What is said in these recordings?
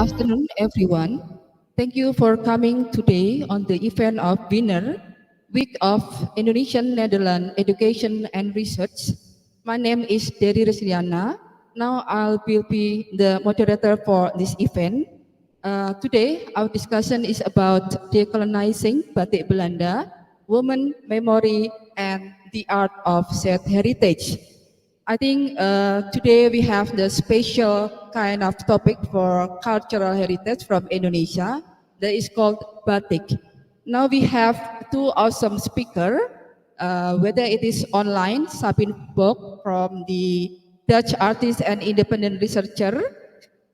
afternoon, everyone. Thank you for coming today on the event of Winner, Week of Indonesian Netherlands Education and Research. My name is Dery Resliana. Now I will be the moderator for this event. Today, our discussion is about decolonizing Batik Belanda, women memory, and the art of shared heritage. I think today we have the special kind of topic for cultural heritage from Indonesia that is called batik. Now we have two awesome speakers, whether it is online, Sabine Bok from the Dutch artist and independent researcher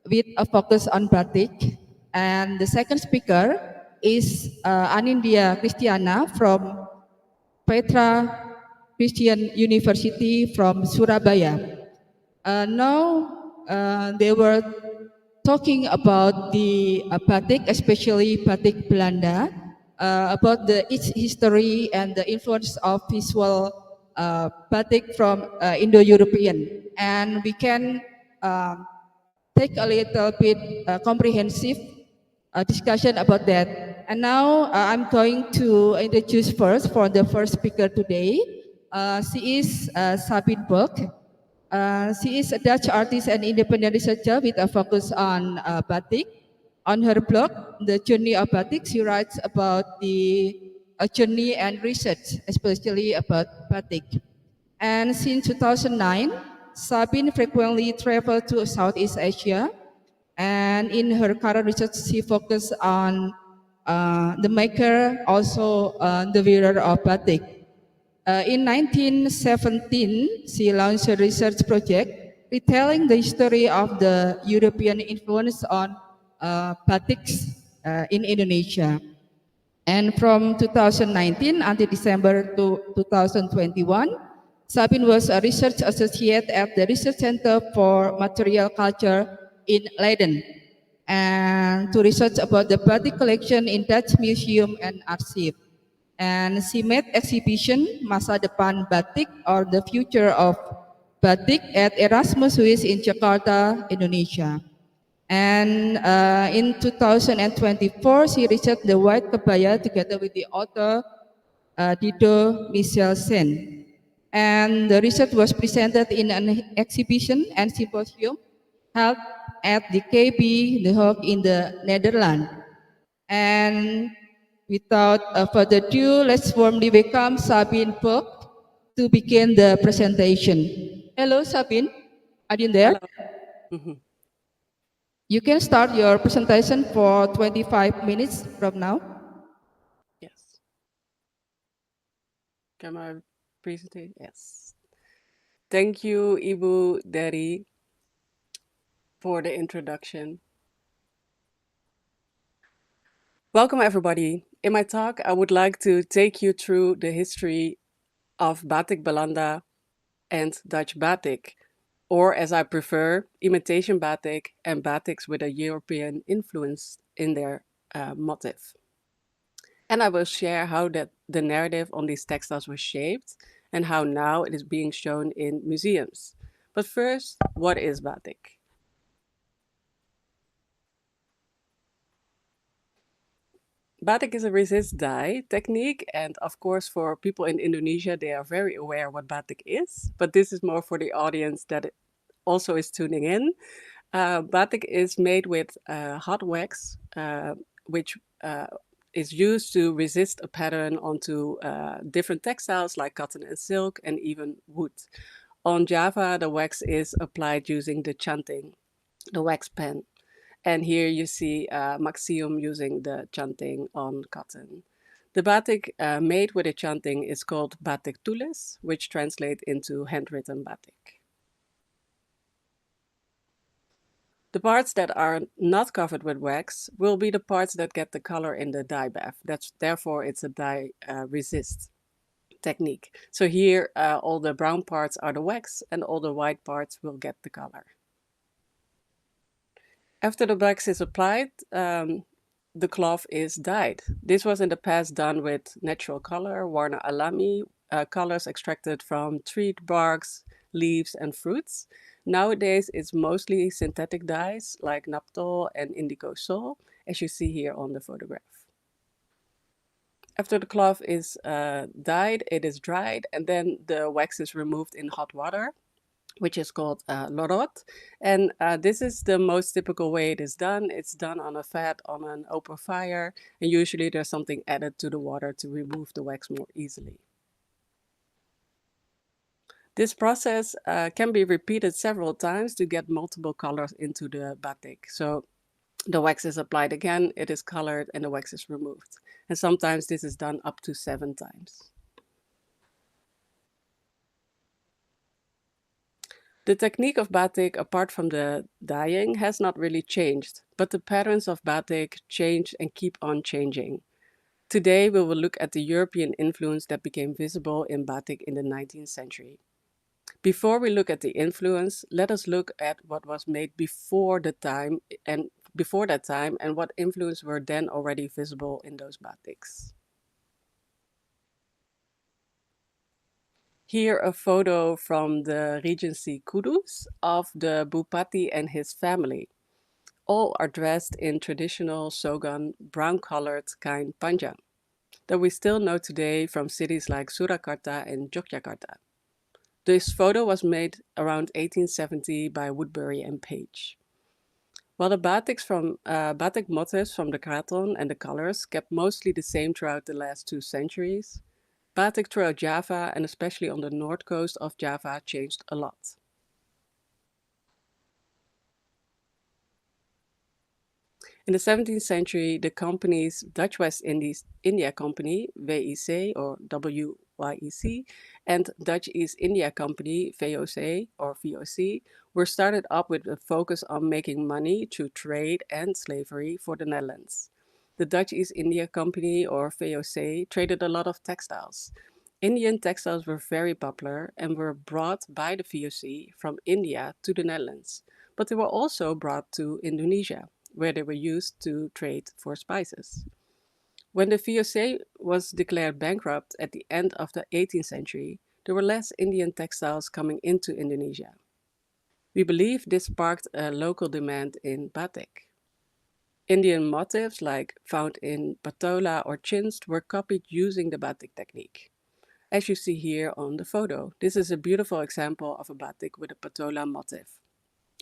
with a focus on batik. And the second speaker is Anindia Christiana from Petra Christian University from Surabaya. Now they were talking about the batik, especially batik Belanda, about its history and the influence of visual batik from Indo-European. And we can take a little bit comprehensive discussion about that. And now I'm going to introduce first for the first speaker today. She is Sabine Burg. She is a Dutch artist and independent researcher with a focus on batik. On her blog, The Journey of Batik, she writes about the journey and research, especially about batik. And since 2009, Sabine frequently traveled to Southeast Asia. And in her current research, she focused on the maker, also the wearer of batik. In 1917, she launched a research project retelling the history of the European influence on batiks in Indonesia. And from 2019 until December 2021, Sabine was a research associate at the Research Center for Material Culture in Leiden and to research about the batik collection in Dutch Museum and Archive. And she made exhibition Masa Depan Batik or the Future of Batik at Erasmus Swiss in Jakarta, Indonesia. And in 2024, she received the White Kebaya together with the author Dido Michel Sen. And the research was presented in an exhibition and symposium held at the KB The Hague in the Netherlands. And without further ado, let's warmly welcome Sabine Burg to begin the presentation. Hello, Sabine. Are you there? Hello. Mhm. You can start your presentation for 25 minutes from now. Yes. Can I presentation? Yes. Thank you, Ibu Dery, for the introduction. Welcome, everybody. In my talk, I would like to take you through the history of Batik Belanda and Dutch Batik, or as I prefer, imitation Batik and Batiks with a European influence in their motif. And I will share how the narrative on these textiles was shaped and how now it is being shown in museums. But first, what is batik? Batik is a resist dye technique, and of course, for people in Indonesia, they are very aware what batik is. But this is more for the audience that also is tuning in. Batik is made with hot wax, which is used to resist a pattern onto different textiles like cotton and silk and even wood. On Java, the wax is applied using the chanting, the wax pen. And here you see Maxium using the chanting on cotton. The batik made with a chanting is called batik tulis, which translates into handwritten batik. The parts that are not covered with wax will be the parts that get the color in the dye bath. Therefore, it's a dye resist technique. So here, all the brown parts are the wax and all the white parts will get the color. After the wax is applied, the cloth is dyed. This was in the past done with natural color, warna alami, colors extracted from tree barks, leaves, and fruits. Nowadays, it's mostly synthetic dyes like naphthol and indigo sol, as you see here on the photograph. After the cloth is dyed, it is dried, and then the wax is removed in hot water, which is called lorot. And this is the most typical way it is done. It's done on a fat on an open fire, and usually there's something added to the water to remove the wax more easily. This process can be repeated several times to get multiple colors into the batik. So the wax is applied again, it is colored, and the wax is removed. And sometimes this is done up to 7 times. The technique of batik, apart from the dyeing, has not really changed, but the patterns of batik change and keep on changing. Today, we will look at the European influence that became visible in batik in the 19th century. Before we look at the influence, let us look at what was made before that time and what influence were then already visible in those batiks. Here a photo from the Regency Kudus of the Bupati and his family. All are dressed in traditional Sogan brown-colored kain panjang that we still know today from cities like Surakarta and Yogyakarta. This photo was made around 1870 by Woodbury and Page. While the batik motifs from the kraton and the colors kept mostly the same throughout the last 2 centuries, batik throughout Java and especially on the north coast of Java changed a lot. In the 17th century, the companies Dutch West Indies India Company, WIC or WYEC, and Dutch East India Company, VOC or VOC, were started up with a focus on making money through trade and slavery for the Netherlands. The Dutch East India Company or VOC traded a lot of textiles. Indian textiles were very popular and were brought by the VOC from India to the Netherlands, but they were also brought to Indonesia, where they were used to trade for spices. When the VOC was declared bankrupt at the end of the 18th century, there were less Indian textiles coming into Indonesia. We believe this sparked a local demand in batik. Indian motifs like found in patola or chintz were copied using the batik technique. As you see here on the photo, this is a beautiful example of a batik with a patola motif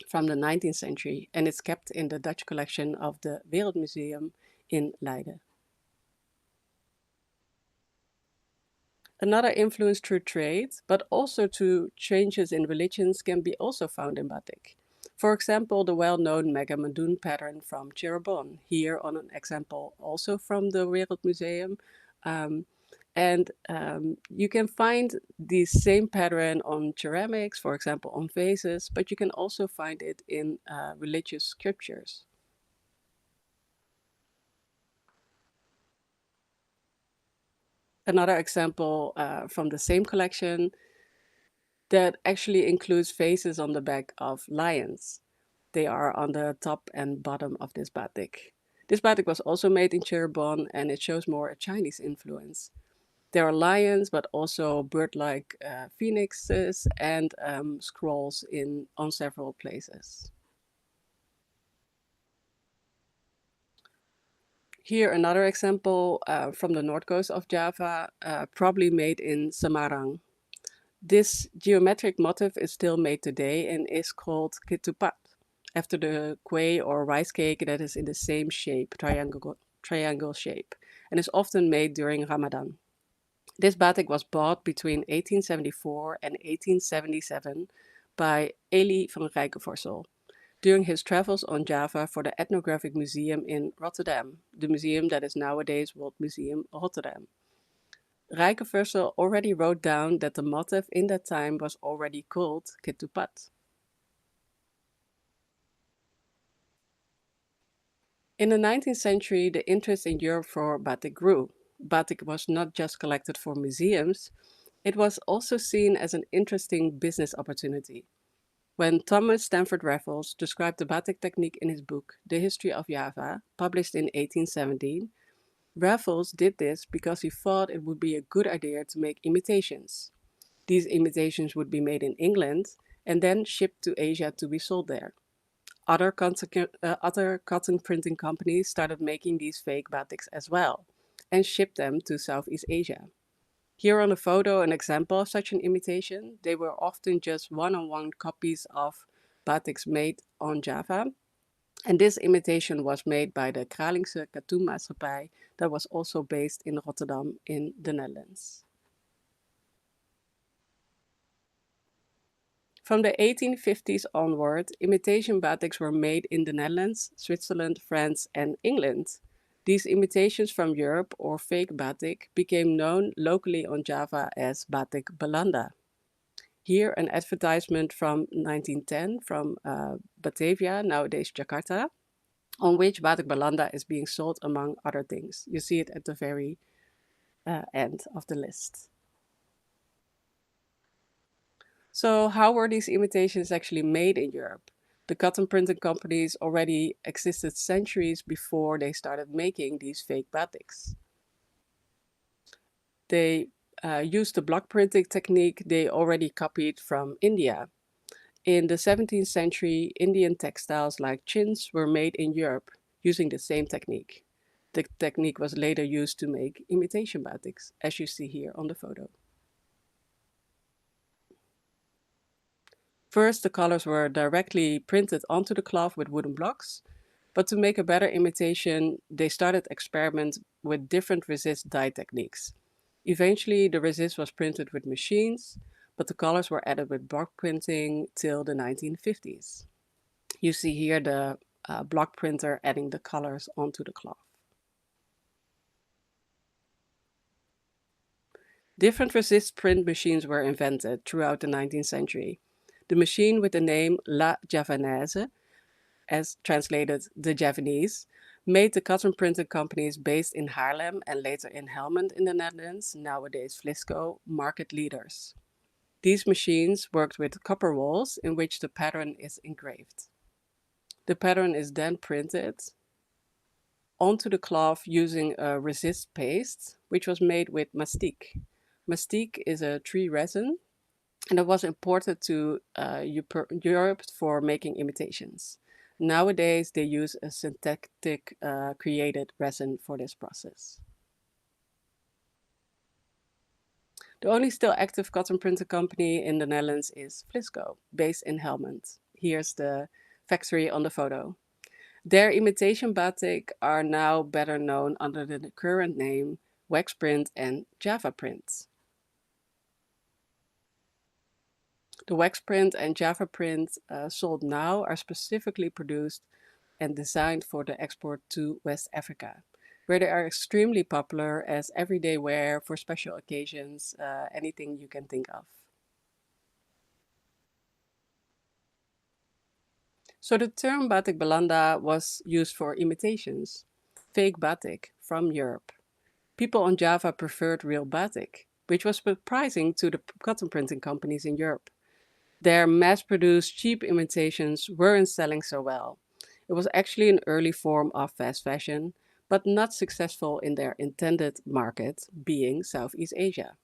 from the 19th century, and it's kept in the Dutch collection of the Wereldmuseum in Leiden. Another influence through trade, but also through changes in religions, can be also found in batik. For example, the well-known Megamandun pattern from Cirebon, here on an example also from the Wereldmuseum. You can find the same pattern on ceramics, for example, on vases, but you can also find it in religious scriptures. Another example from the same collection that actually includes faces on the back of lions. They are on the top and bottom of this batik. This batik was also made in Cirebon, and it shows more a Chinese influence. There are lions, but also bird-like phoenixes and scrolls on several places. Here another example from the north coast of Java, probably made in Semarang. This geometric motif is still made today and is called ketupat, after the kue or rice cake that is in the same shape, triangle shape, and is often made during Ramadan. This batik was bought between 1874 and 1877 by Eli van Rijkenvorsel during his travels on Java for the Ethnographic Museum in Rotterdam, the museum that is nowadays World Museum Rotterdam. Rijkenvorsel already wrote down that the motif in that time was already called ketupat. In the 19th century, the interest in Europe for batik grew. Batik was not just collected for museums, it was also seen as an interesting business opportunity. When Thomas Stamford Raffles described the batik technique in his book, The History of Java, published in 1817, Raffles did this because he thought it would be a good idea to make imitations. These imitations would be made in England, and then shipped to Asia to be sold there. Other cotton printing companies started making these fake batiks as well and shipped them to Southeast Asia. Here on the photo, an example of such an imitation. They were often just one-on-one copies of batiks made on Java. And this imitation was made by the Kralingse Katoenmaatschappij that was also based in Rotterdam in the Netherlands. From the 1850s onward, imitation batiks were made in the Netherlands, Switzerland, France, and England. These imitations from Europe, or fake batik, became known locally on Java as Batik Belanda. Here, an advertisement from 1910 from Batavia, nowadays Jakarta, on which Batik Belanda is being sold among other things. You see it at the very end of the list. So how were these imitations actually made in Europe? The cotton printing companies already existed centuries before they started making these fake batiks. They used the block printing technique they already copied from India. In the 17th century, Indian textiles like chins were made in Europe using the same technique. The technique was later used to make imitation batiks, as you see here on the photo. First, the colors were directly printed onto the cloth with wooden blocks, but to make a better imitation, they started experiment with different resist dye techniques. Eventually, the resist was printed with machines, but the colors were added with block printing till the 1950s. You see here the block printer adding the colors onto the cloth. Different resist print machines were invented throughout the 19th century. The machine with the name La Javanaise, as translated the Javanese, made the cotton printing companies based in Haarlem and later in Helmond in the Netherlands, nowadays Vlisco, market leaders. These machines worked with copper walls in which the pattern is engraved. The pattern is then printed onto the cloth using a resist paste, which was made with mastic. Mastic is a tree resin, and it was imported to Europe for making imitations. Nowadays, they use a synthetic created resin for this process. The only still active cotton printing company in the Netherlands is Vlisco, based in Helmond. Here's the factory on the photo. Their imitation batik are now better known under the current name Wax Print and Java Print. The Wax Print and Java Print sold now are specifically produced and designed for the export to West Africa, where they are extremely popular as everyday wear for special occasions, anything you can think of. So the term Batik Belanda was used for imitations, fake batik from Europe. People on Java preferred real batik, which was surprising to the cotton printing companies in Europe. Their mass-produced cheap imitations weren't selling so well. It was actually an early form of fast fashion, but not successful in their intended market, being Southeast Asia.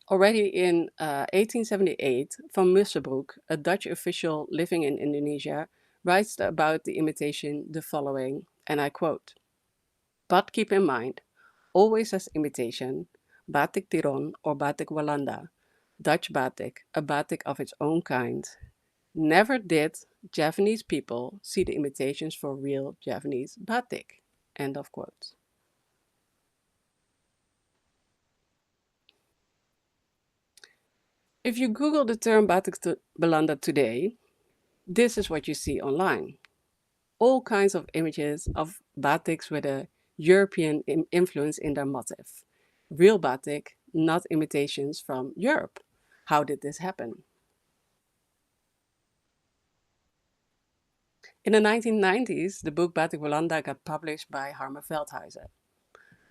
Already in 1878, Van Musselbroek, a Dutch official living in Indonesia, writes about the imitation the following, and I quote, "But keep in mind, always as imitation, Batik Tiron or Batik Walanda, Dutch batik, a batik of its own kind. Never did Javanese people see the imitations for real Javanese batik." End of quote. If you Google the term Batik Belanda today, this is what you see online. All kinds of images of batiks with a European influence in their motif. Real batik, not imitations from Europe. How did this happen? In the 1990s, the book Batik Belanda got published by Harmer Veldhuizen.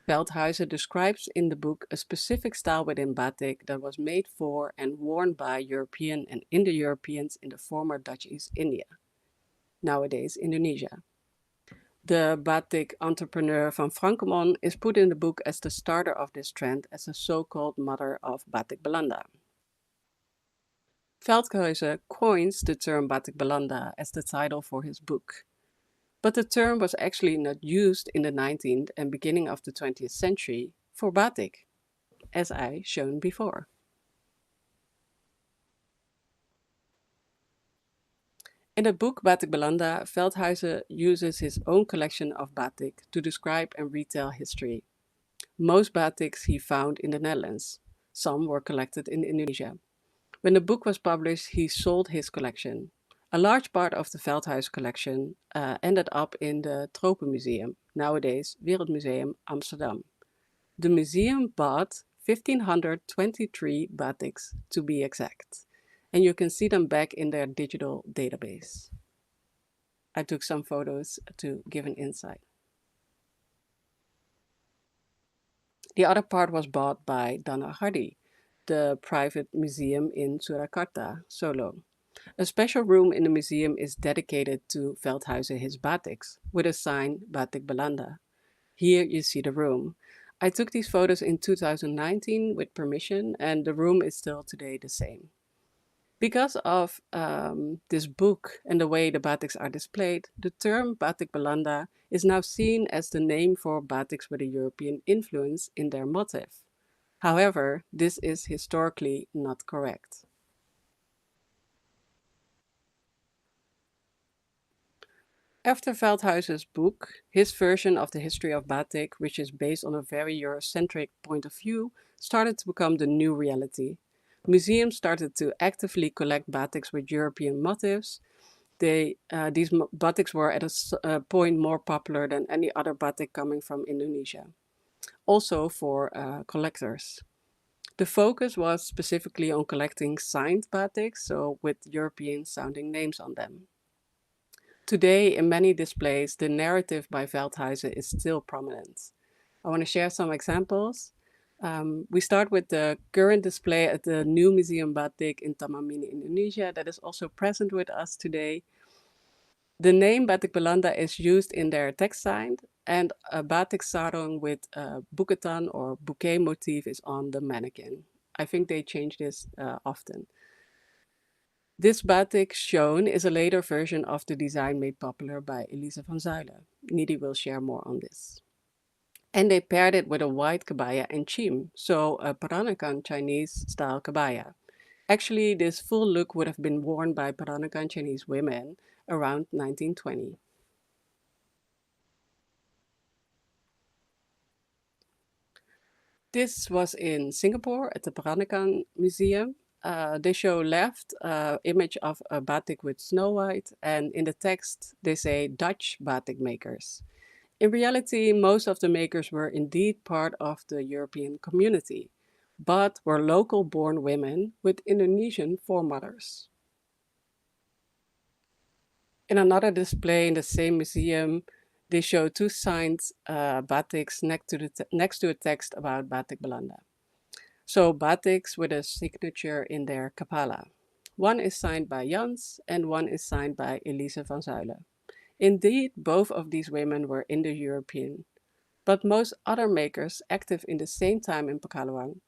Veldhuizen describes in the book a specific style within batik that was made for and worn by European and Indo-Europeans in the former Dutch East India, nowadays Indonesia. The batik entrepreneur Van Frankemon is put in the book as the starter of this trend as the so-called mother of Batik Belanda. Veldhuizen coins the term Batik Belanda as the title for his book. But the term was actually not used in the 19th and beginning of the 20th century for batik, as I shown before. In the book Batik Belanda, Veldhuizen uses his own collection of batik to describe and retell history. Most batiks he found in the Netherlands. Some were collected in Indonesia. When the book was published, he sold his collection. A large part of the Veldhuis collection ended up in the Tropenmuseum, nowadays Wereldmuseum Amsterdam. The museum bought 1523 batiks to be exact, and you can see them back in their digital database. I took some photos to give an insight. The other part was bought by Dana Hardy, the private museum in Surakarta, Solo. A special room in the museum is dedicated to Veldhuizen his batiks, with a sign Batik Belanda. Here you see the room. I took these photos in 2019 with permission, and the room is still today the same. Because of this book and the way the batiks are displayed, the term Batik Belanda is now seen as the name for batiks with a European influence in their motif. However, this is historically not correct. After Veldhuizen's book, his version of the history of batik, which is based on a very Eurocentric point of view, started to become the new reality. Museums started to actively collect batiks with European motifs. These batiks were at a point more popular than any other batik coming from Indonesia, also for collectors. The focus was specifically on collecting signed batiks, so with European sounding names on them. Today, in many displays, the narrative by Veldhuizen is still prominent. I want to share some examples. We start with the current display at the new Museum Batik in Taman Mini, Indonesia, that is also present with us today. The name Batik Belanda is used in their text sign, and a batik sarong with a buketan or bouquet motif is on the mannequin. I think they change this often. This batik shown is a later version of the design made popular by Elise van Zuylen. Nidhi will share more on this. And they paired it with a white kabaya and chim, so a Peranakan Chinese style kabaya. Actually, this full look would have been worn by Peranakan Chinese women around 1920. This was in Singapore at the Peranakan Museum. They show left image of a batik with Snow White, and in the text they say Dutch batik makers. In reality, most of the makers were indeed part of the European community, but were local born women with Indonesian foremothers. In another display in the same museum, they show two signed batiks next to a text about Batik Belanda. So batiks with a signature in their kapala. One is signed by Jans and one is signed by Elise van Zuylen. Indeed, both of these women were Indo-European, but most other makers active in the same time in Pekalongan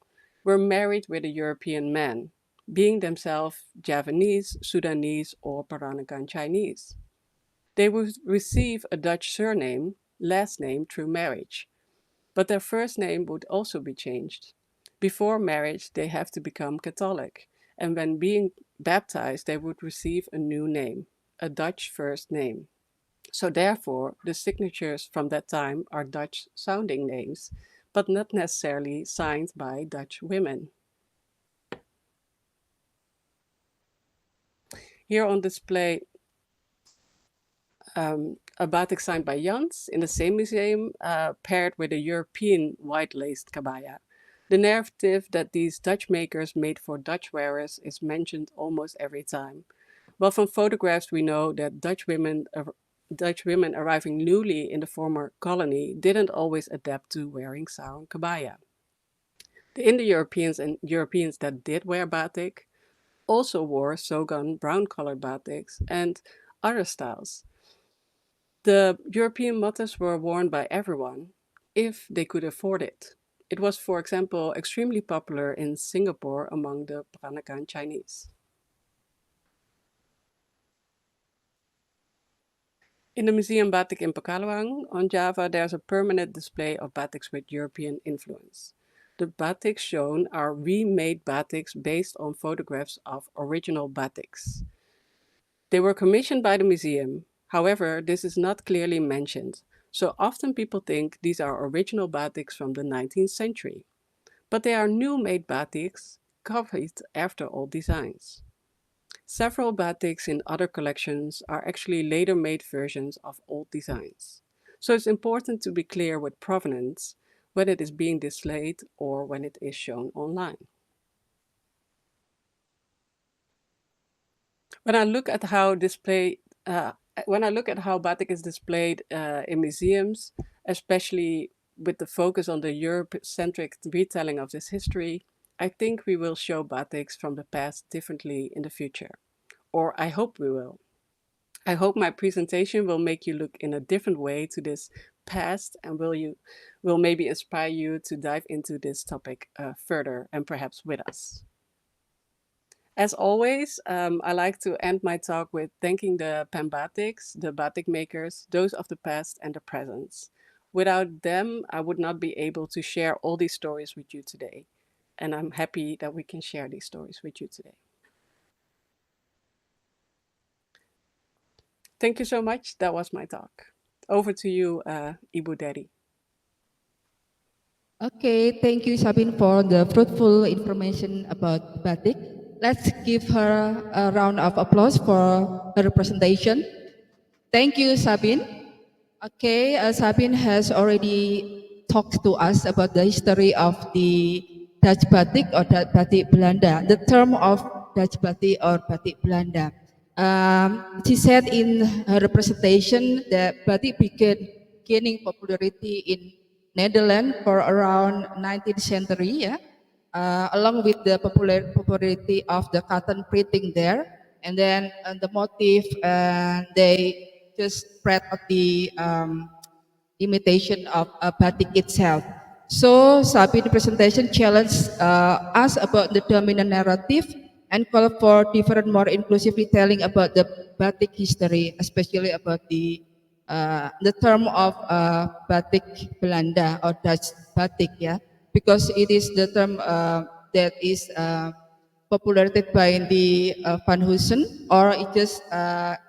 were married with a European man, being themselves Javanese, Sudanese, or Peranakan Chinese. They would receive a Dutch surname, last name through marriage, but their first name would also be changed. Before marriage, they have to become Catholic, and when being baptized, they would receive a new name, a Dutch first name. So therefore, the signatures from that time are Dutch sounding names, but not necessarily signed by Dutch women. Here on display, a batik signed by Jans in the same museum, paired with a European white-laced kabaya. The narrative that these Dutch makers made for Dutch wearers is mentioned almost every time. Well, from photographs we know that Dutch women arriving newly in the former colony didn't always adapt to wearing sarong kabaya. The Indo-Europeans and Europeans that did wear batik also wore Sogan brown-colored batiks and other styles. The European mottos were worn by everyone if they could afford it. It was, for example, extremely popular in Singapore among the Peranakan Chinese. In the Museum Batik in Pekalongan on Java, there's a permanent display of batiks with European influence. The batiks shown are remade batiks based on photographs of original batiks. They were commissioned by the museum. However, this is not clearly mentioned, so often people think these are original batiks from the 19th century. But they are new made batiks copied after old designs. Several batiks in other collections are actually later made versions of old designs. So it's important to be clear with provenance when it is being displayed or when it is shown online. When I look at how batik is displayed in museums, especially with the focus on the Europe-centric retelling of this history, I think we will show batiks from the past differently in the future. Or I hope we will. I hope my presentation will make you look in a different way to this past and will maybe inspire you to dive into this topic further and perhaps with us. As always, I like to end my talk with thanking the Pambatics, the batik makers, those of the past and the present. Without them, I would not be able to share all these stories with you today. And I'm happy that we can share these stories with you today. Thank you so much. That was my talk. Over to you, Ibu Daddy. Okay, thank you, Sabine, for the fruitful information about batik. Let's give her a round of applause for her presentation. Thank you, Sabine. Okay, Sabine has already talked to us about the history of the Dutch batik or batik Belanda, the term of Dutch batik or batik Belanda. She said in her presentation that batik began gaining popularity in Netherlands for around 19th century, yeah, along with the popularity of the cotton printing there, and then the motif, they just spread of the imitation of batik itself. So Sabine's presentation challenged us about the dominant narrative and called for different, more inclusive retelling about the batik history, especially about the term of batik Belanda or Dutch batik, yeah, because it is the term that is popularized by the Van Heusen, or it is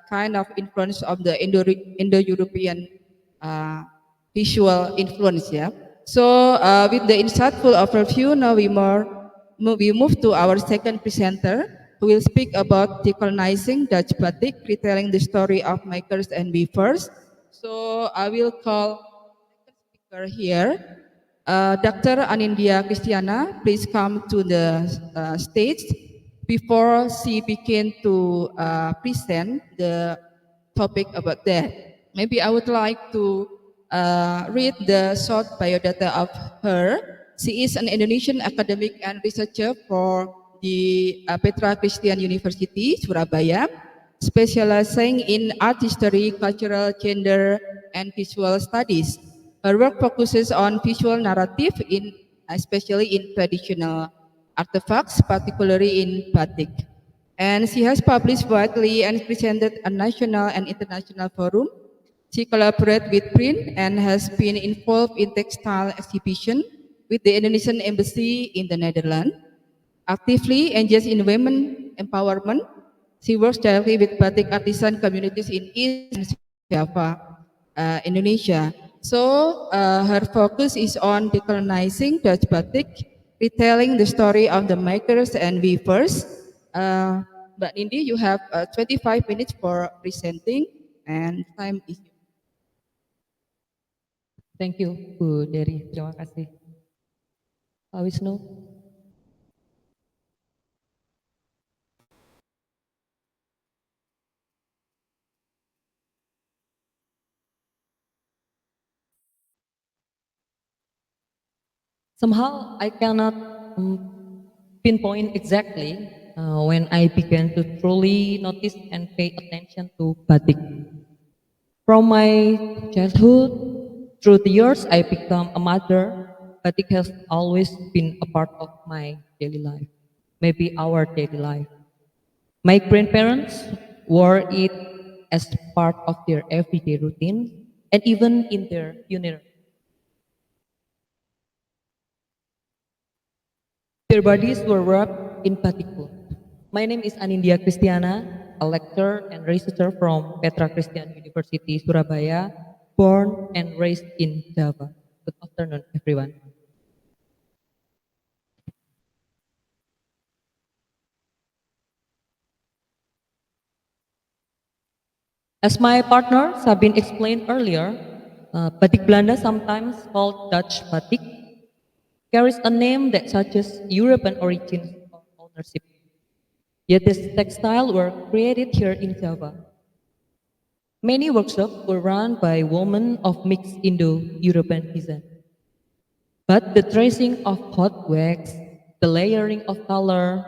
kind of influence of the Indo-European uh, visual influence, yeah. So with the insightful overview, now we move to our second presenter, who will speak about decolonizing Dutch batik, retelling the story of makers and weavers. So I will call second speaker here, Dr. Anindya Christiana. Please come to the stage. Before she begin to present the topic about that, maybe I would like to read the short biodata of her. She is an Indonesian academic and researcher for the Petra Christian University, Surabaya, specializing in art history, cultural, gender, and visual studies. Her work focuses on visual narrative, especially in traditional artifacts, particularly in batik. And she has published widely and presented at national and international forum. She collaborates with print and has been involved in textile exhibition with the Indonesian Embassy in the Netherlands. Actively engaged in women empowerment, she works directly with batik artisan communities in East and Java, Indonesia. So her focus is on decolonizing Dutch batik, retelling the story of the makers and weavers. But Nindi, you have 25 minutes for presenting, and time is yours. Thank you, Bu Dery. Terima kasih. Pak Wisnu. Somehow I cannot pinpoint exactly when I began to truly notice and pay attention to batik. From my childhood through the years, I become a mother, but it has always been a part of my daily life, maybe our daily life. My grandparents wore it as part of their everyday routine and even in their funeral. Their bodies were wrapped in batik cloth. My name is Anindya Christiana, a lecturer and researcher from Petra Christian University, Surabaya, born and raised in Java. Good afternoon, everyone. As my partner Sabine explained earlier, batik Belanda, sometimes called Dutch batik, carries a name that suggests European origins or ownership. Yet this textile were created here in Java. Many workshops were run by women of mixed Indo-European descent. But the tracing of hot wax, the layering of color,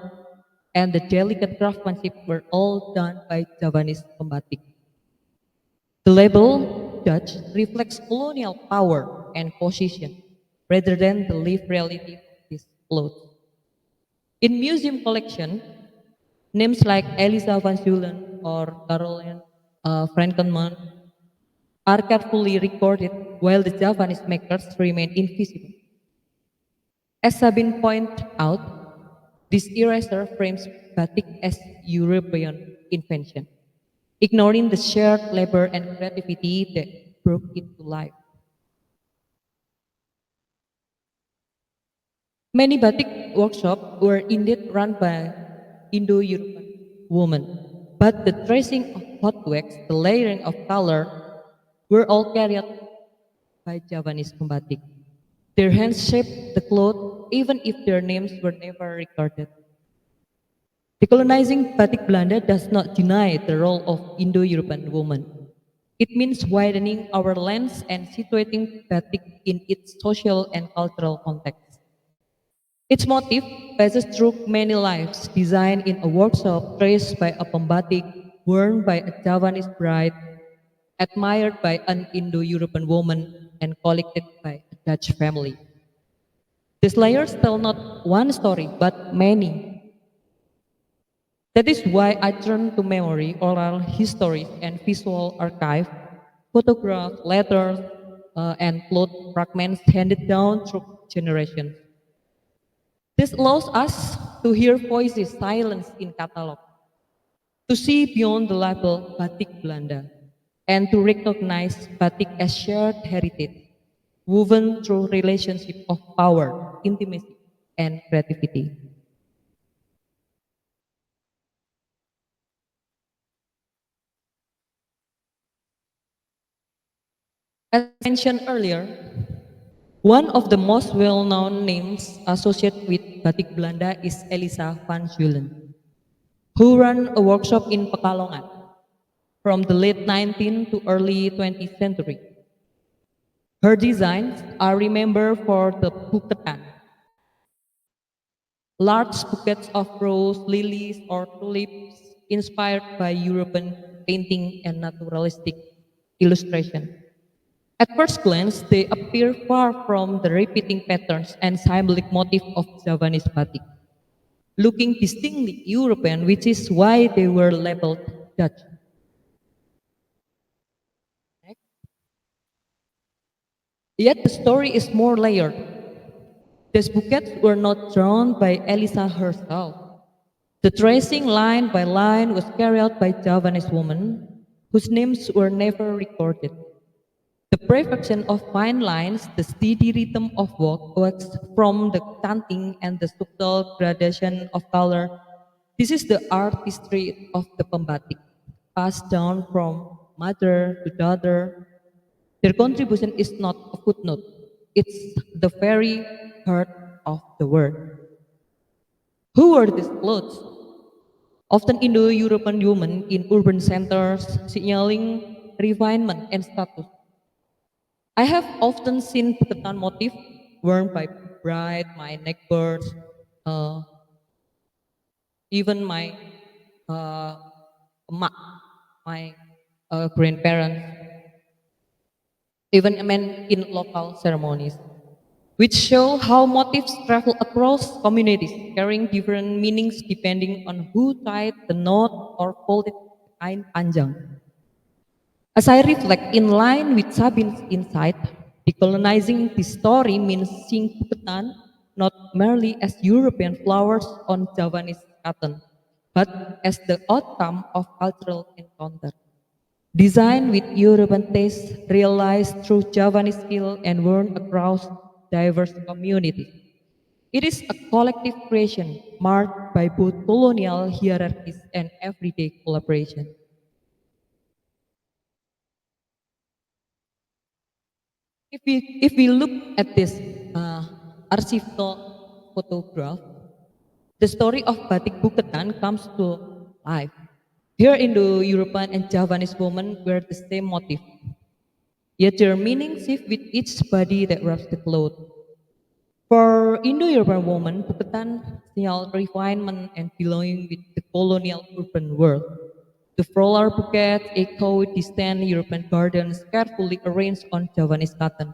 and the delicate craftsmanship were all done by Javanese pembatik. The label Dutch reflects colonial power and position rather than the lived reality of these clothes. In museum collection, names like Elisa van Zulen or Caroline Frankenmann are carefully recorded while the Javanese makers remain invisible. As Sabine pointed out, this eraser frames batik as European invention, ignoring the shared labor and creativity that brought it to life. Many batik workshops were indeed run by Indo-European women, but the tracing of hot wax, the layering of color, were all carried out by Javanese pembatik. Their hands shaped the cloth even if their names were never recorded. Decolonizing batik Belanda does not deny the role of Indo-European women. It means widening our lens and situating batik in its social and cultural context. Its motif passes through many lives, designed in a workshop traced by a pembatik, worn by a Javanese bride, admired by an Indo-European woman, and collected by a Dutch family. These layers tell not one story, but many. That is why I turn to memory, oral histories, and visual archive, photographs, letters, and cloth fragments handed down through generations. This allows us to hear voices silenced in catalog, to see beyond the label Batik Belanda, and to recognize Batik as shared heritage, woven through relationship of power, intimacy, and creativity. As mentioned earlier, one of the most well-known names associated with Batik Belanda is Elisa van Zulen, who ran a workshop in Pekalongan from the late 19th to early 20th century. Her designs are remembered for the buketan, large bouquets of rose, lilies, or tulips inspired by European painting and naturalistic illustration. At first glance, they appear far from the repeating patterns and symbolic motif of Javanese batik, looking distinctly European, which is why they were labeled Dutch. Yet the story is more layered. These bouquets were not drawn by Elisa herself. The tracing line by line was carried out by Javanese women whose names were never recorded. The perfection of fine lines, the steady rhythm of wax from the canting, and the subtle gradation of color. This is the artistry of the pembatik, passed down from mother to daughter. Their contribution is not a footnote, it's the very heart of the word. Who wore these clothes? Often Indo-European women in urban centers, signaling refinement and status. I have often seen ketan motif worn by bride, my neckbirds, uh, even my emak, my grandparents. even in local ceremonies, which show how motifs travel across communities, carrying different meanings depending on who tied the knot or folded the kain panjang. As I reflect in line with Sabin's insight, decolonizing this story means seeing Puketan not merely as European flowers on Javanese cotton, but as the outcome of cultural encounter. Designed with European taste, realized through Javanese skill and worn across diverse communities. It is a collective creation marked by both colonial hierarchies and everyday collaboration. If we look at this archival photograph, the story of Batik Buketan comes to life. Here Indo-European and Javanese women wear the same motif, yet their meaning shift with each body that wraps the cloth. For Indo-European women, Buketan signal refinement and belonging with the colonial urban world. The floral bouquet echo distant European gardens carefully arranged on Javanese cotton.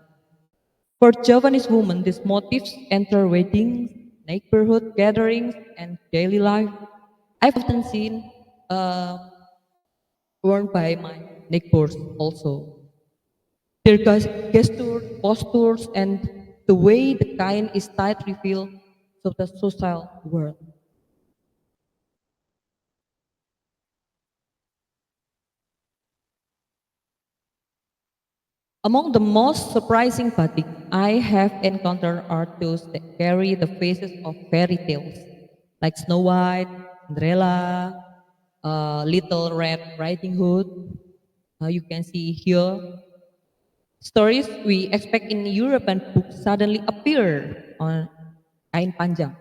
For Javanese women, these motifs enter weddings, neighborhood gatherings, and daily life. I've often seen uh, worn by my neighbors also. Their gestures, postures, and the way the kain is tied reveal of the social world. Among the most surprising batik I have encountered are those that carry the faces of fairy tales, like Snow White, Cinderella, Little Red Riding Hood. You can see here stories we expect in European books suddenly appear on kain panjang.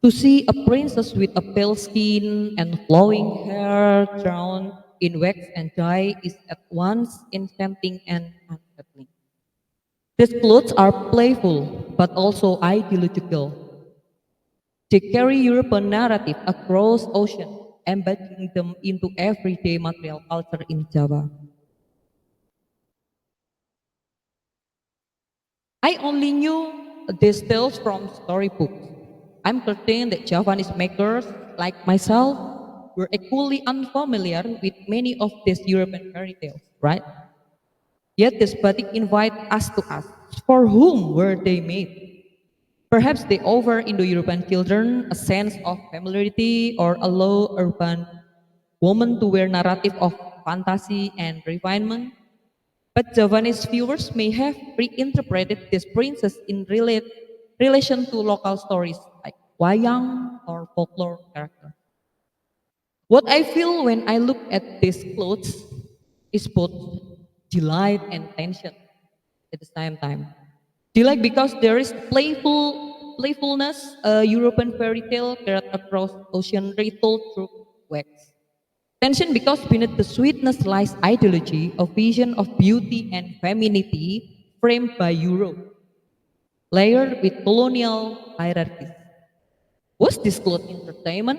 To see a princess with a pale skin and flowing hair drowned in wax and dye is at once enchanting and unsettling. These clothes are playful but also ideological. They carry European narrative across ocean, embedding them into everyday material culture in Java. I only knew these tales from storybooks. I'm certain that Javanese makers, like myself, were equally unfamiliar with many of these European fairy tales, right? Yet this batik invite us to ask, for whom were they made? Perhaps they offer Indo-European children a sense of familiarity or allow urban women to wear narrative of fantasy and refinement. But Javanese viewers may have reinterpreted this princess in relation to local stories like wayang or folklore character. What I feel when I look at these clothes is both delight and tension at the same time. Delight because there is playfulness, a European fairy tale carried across ocean retold through wax. Tension because beneath the sweetness lies ideology, a vision of beauty and femininity framed by Europe, layered with colonial hierarchies. Was this cloth entertainment,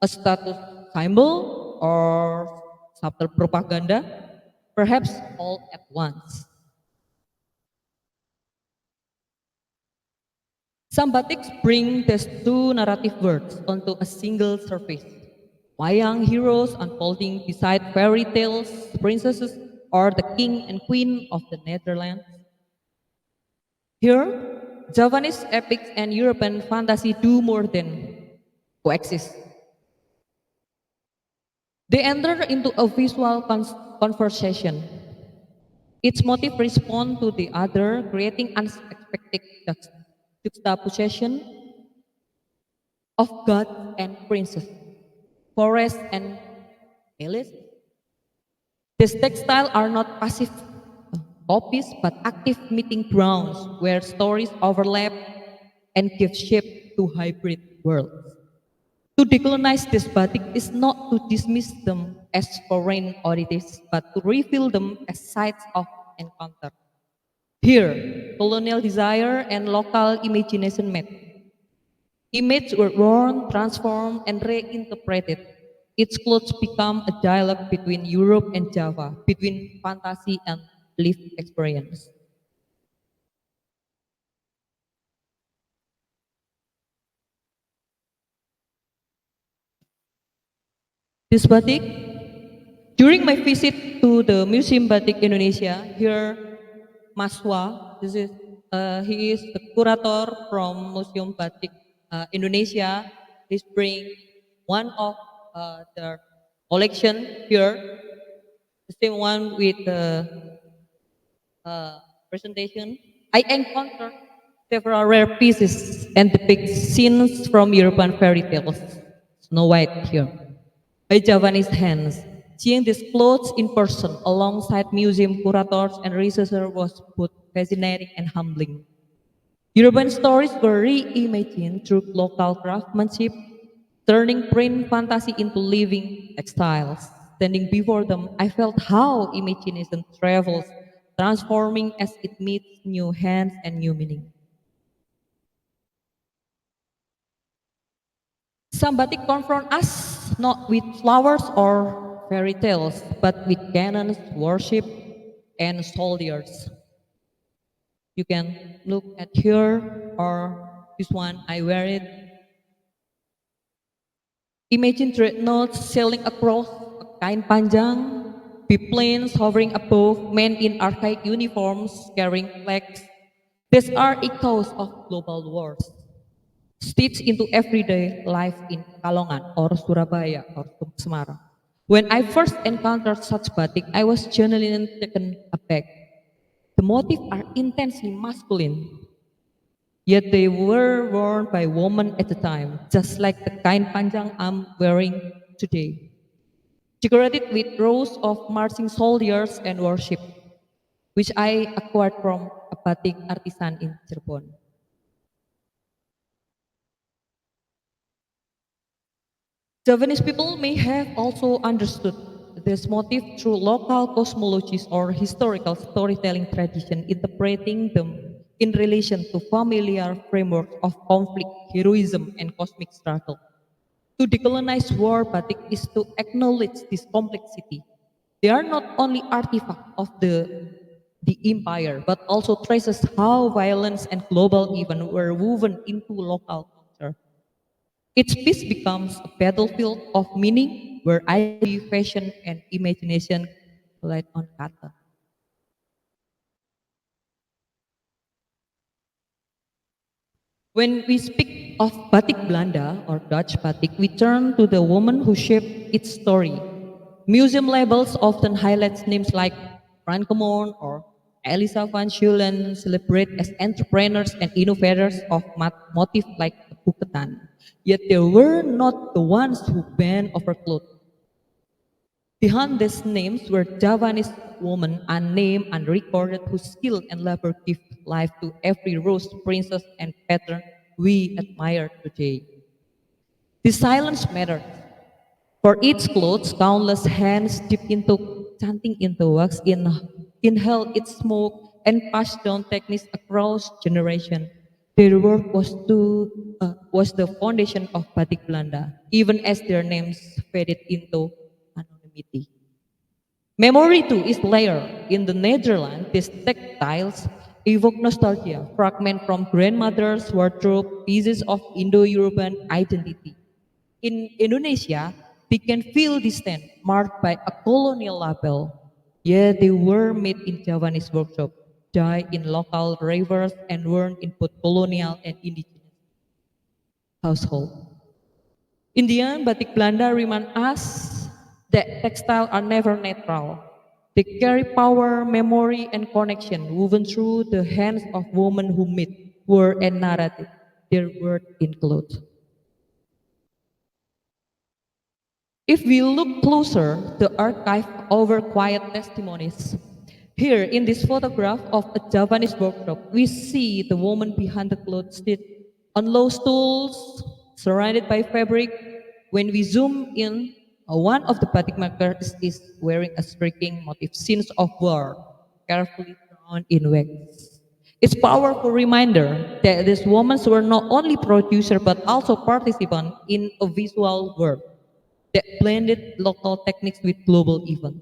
a status symbol, or subtle propaganda? Perhaps all at once. Some batiks bring these two narrative words onto a single surface. Wayang heroes unfolding beside fairy tales, princesses, or the king and queen of the Netherlands. Here, Javanese epics and European fantasy do more than coexist. They enter into a visual conversation. Each motif responds to the other, creating unexpected juxtaposition of god and princess, forest and palace. These textiles are not passive copies but active meeting grounds where stories overlap and give shape to hybrid worlds. To decolonize this batik is not to dismiss them as foreign oddities, but to reveal them as sites of encounter. Here, colonial desire and local imagination met. Images were worn, transformed, and reinterpreted. Its clothes become a dialogue between Europe and Java, between fantasy and lived experience. This batik, during my visit to the Museum Batik Indonesia, here Maswa, he is the curator from Museum Batik Indonesia. He's bring one of the collection here, the same one with the presentation. I encountered several rare pieces and depict scenes from European fairy tales. Snow White here by Javanese hands. Seeing these clothes in person alongside museum curators and researchers was both fascinating and humbling. European stories were reimagined through local craftsmanship, turning print fantasy into living textiles. Standing before them, I felt how imagination travels, transforming as it meets new hands and new meaning. Somebody confront us not with flowers or fairy tales, but with cannons, worship, and soldiers. You can look at here or this one. I wear it. Imagine dreadnoughts sailing across a kain panjang, biplanes hovering above, men in archaic uniforms carrying flags. These are echoes of global wars, stitched into everyday life in Kalongan or Surabaya or Semarang. When I first encountered such batik, I was genuinely taken aback. The motifs are intensely masculine, yet they were worn by women at the time, just like the kain panjang I'm wearing today. Decorated with rows of marching soldiers and worship, which I acquired from a batik artisan in Cirebon. Javanese people may have also understood this motif through local cosmologies or historical storytelling tradition, interpreting them in relation to familiar frameworks of conflict, heroism, and cosmic struggle. To decolonize war batik is to acknowledge this complexity. They are not only artifacts of the empire, but also traces how violence and global events were woven into local culture. Each piece becomes a battlefield of meaning where identity, fashion, and imagination collide on kata. When we speak of batik Belanda or Dutch batik, we turn to the woman who shaped its story. Museum labels often highlight names like Frank Moon or Elisa van Schulen, celebrate as entrepreneurs and innovators of motifs like the buketan. Yet they were not the ones who bent over clothes. Behind these names were Javanese women unnamed and recorded whose skill and labor give life to every rose, princess, and pattern we admire today. This silence matters. For each clothes, countless hands dip into chanting into wax, inhale its smoke, and pass down techniques across generations. Their work was the foundation of Batik Belanda, even as their names faded into anonymity. Memory too is layered. In the Netherlands, these textiles evoke nostalgia, fragments from grandmother's wardrobe, pieces of Indo-European identity. In Indonesia, they can feel distant, marked by a colonial label. Yet they were made in Javanese workshop, dyed in local rivers, and worn in both colonial and indigenous household. In the end, Batik Belanda remind us that textiles are never neutral. They carry power, memory, and connection woven through the hands of women who made word and narrative their word in clothes. If we look closer, the archive over quiet testimonies. Here, in this photograph of a Javanese workshop, we see the woman behind the clothes sit on low stools, surrounded by fabric. When we zoom in, one of the batik makers is wearing a striking motif, scenes of war, carefully drawn in wax. It's powerful reminder that these women were not only producer but also participant in a visual work that blended local techniques with global events.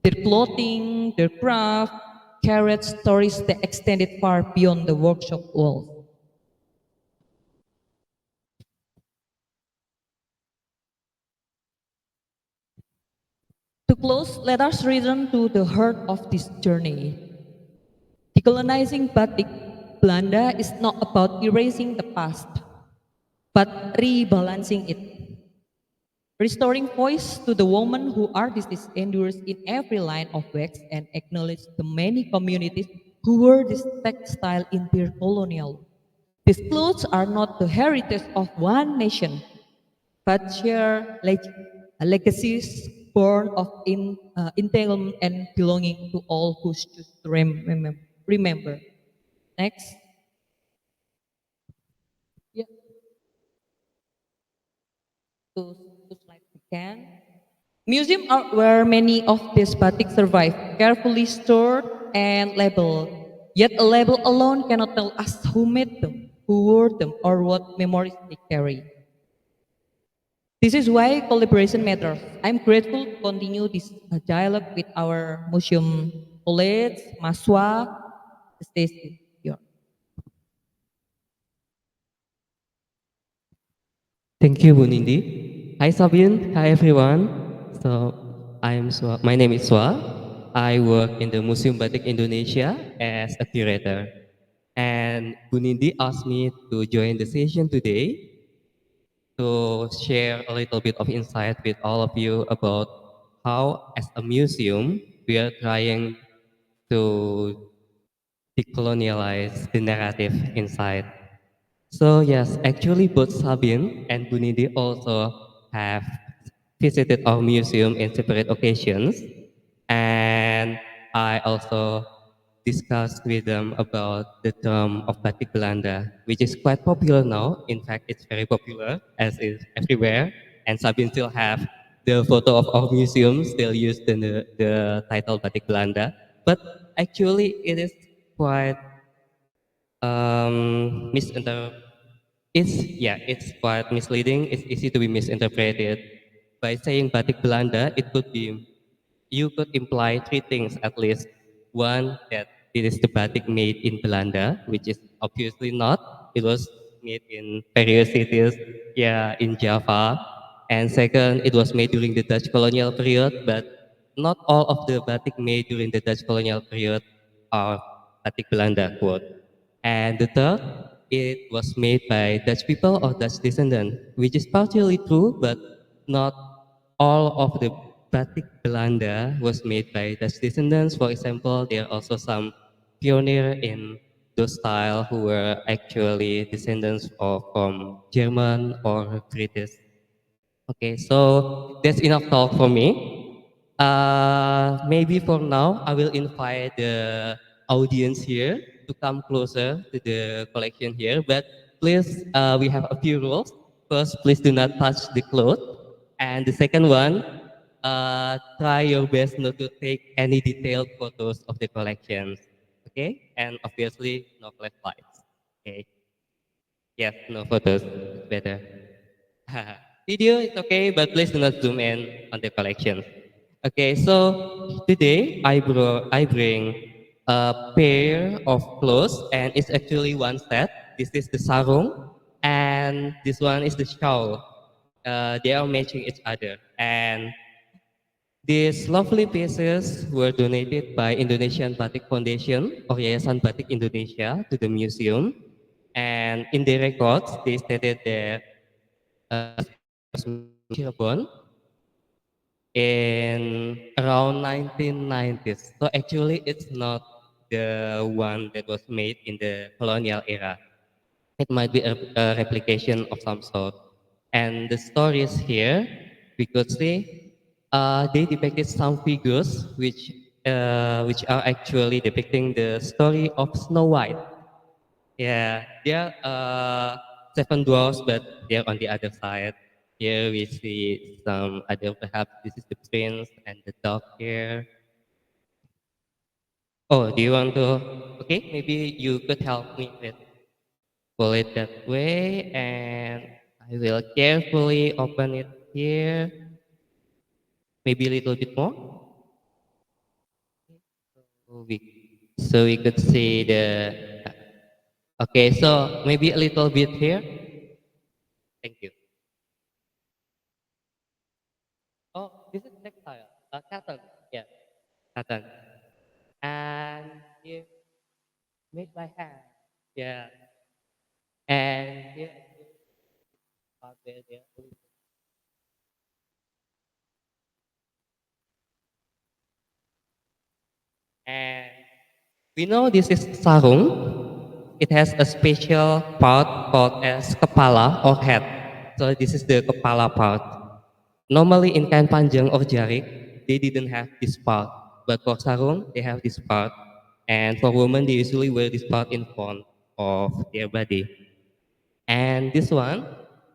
Their clothing, their craft, carried stories that extended far beyond the workshop walls. To close, let us return to the heart of this journey. Decolonizing batik Belanda is not about erasing the past, but rebalancing it. Restoring voice to the woman who artist endures in every line of wax and acknowledge the many communities who wore this textile in their colonial. These clothes are not the heritage of one nation, but share legacies born of entanglement and belonging to all who choose to remember. Next. Yeah, to slide again. Museum are where many of these batik survive, carefully stored and labeled. Yet a label alone cannot tell us who made them, who wore them, or what memories they carry. This is why collaboration matters. I'm grateful to continue this dialogue with our museum colleagues, Maswa, Stacy. Here. Thank you, Bu Nindi. Hi, Sabine. Hi, everyone. My name is Swa. I work in the Museum Batik Indonesia as a curator. And Bu Nindi asked me to join the session today to share a little bit of insight with all of you about how, as a museum, we are trying to decolonialize the narrative inside. So yes, actually both Sabine and Bunidi also have visited our museum in separate occasions. And I also discussed with them about the term of batik Belanda, which is quite popular now. In fact, it's very popular as is everywhere. And Sabine still have the photo of our museum, still use the title batik Belanda. But actually it is quite misinterpreted. It's quite misleading. It's easy to be misinterpreted. By saying batik Belanda, you could imply three things at least. One, that it is the batik made in Belanda, which is obviously not. It was made in various cities, in Java. And second, it was made during the Dutch colonial period, but not all of the batik made during the Dutch colonial period are batik Belanda, quote. And the third, it was made by Dutch people or Dutch descendants, which is partially true, but not all of the batik Belanda was made by Dutch descendants. For example, there are also some pioneer in those style who were actually descendants of from German or British. Okay, so that's enough talk for me. Maybe for now, I will invite the audience here to come closer to the collection here. But please, we have a few rules. First, please do not touch the cloth. And the second one, try your best not to take any detailed photos of the collections. Okay? And obviously, no flashlights. Okay? Yes, no photos. It's better. Video is okay, but please do not zoom in on the collection. Okay, so today I bring a pair of clothes, and it's actually one set. This is the sarung, and this one is the shawl. They are matching each other, and these lovely pieces were donated by Indonesian Batik Foundation or Yayasan Batik Indonesia to the museum. And in the records, they stated that Cirebon in around 1990s. So actually, it's not the one that was made in the colonial era. It might be a replication of some sort. And the stories here, we could see, they depicted some figures which are actually depicting the story of Snow White. Yeah, they are seven dwarfs, but they're on the other side. Here we see some other, perhaps this is the prince and the dog here. Oh, do you want to? Okay, maybe you could help me with pull it that way, and I will carefully open it here. Maybe a little bit more. So we So we could see the. Okay, so maybe a little bit here. Thank you. Oh, this is textile. Cotton. Yeah, cotton. And here, made by hand. Yeah. And here, there. And we know this is sarung. It has a special part called as kepala or head. So this is the kepala part. Normally in kain panjang or jarik, they didn't have this part. But for sarung, they have this part. And for women, they usually wear this part in front of their body. And this one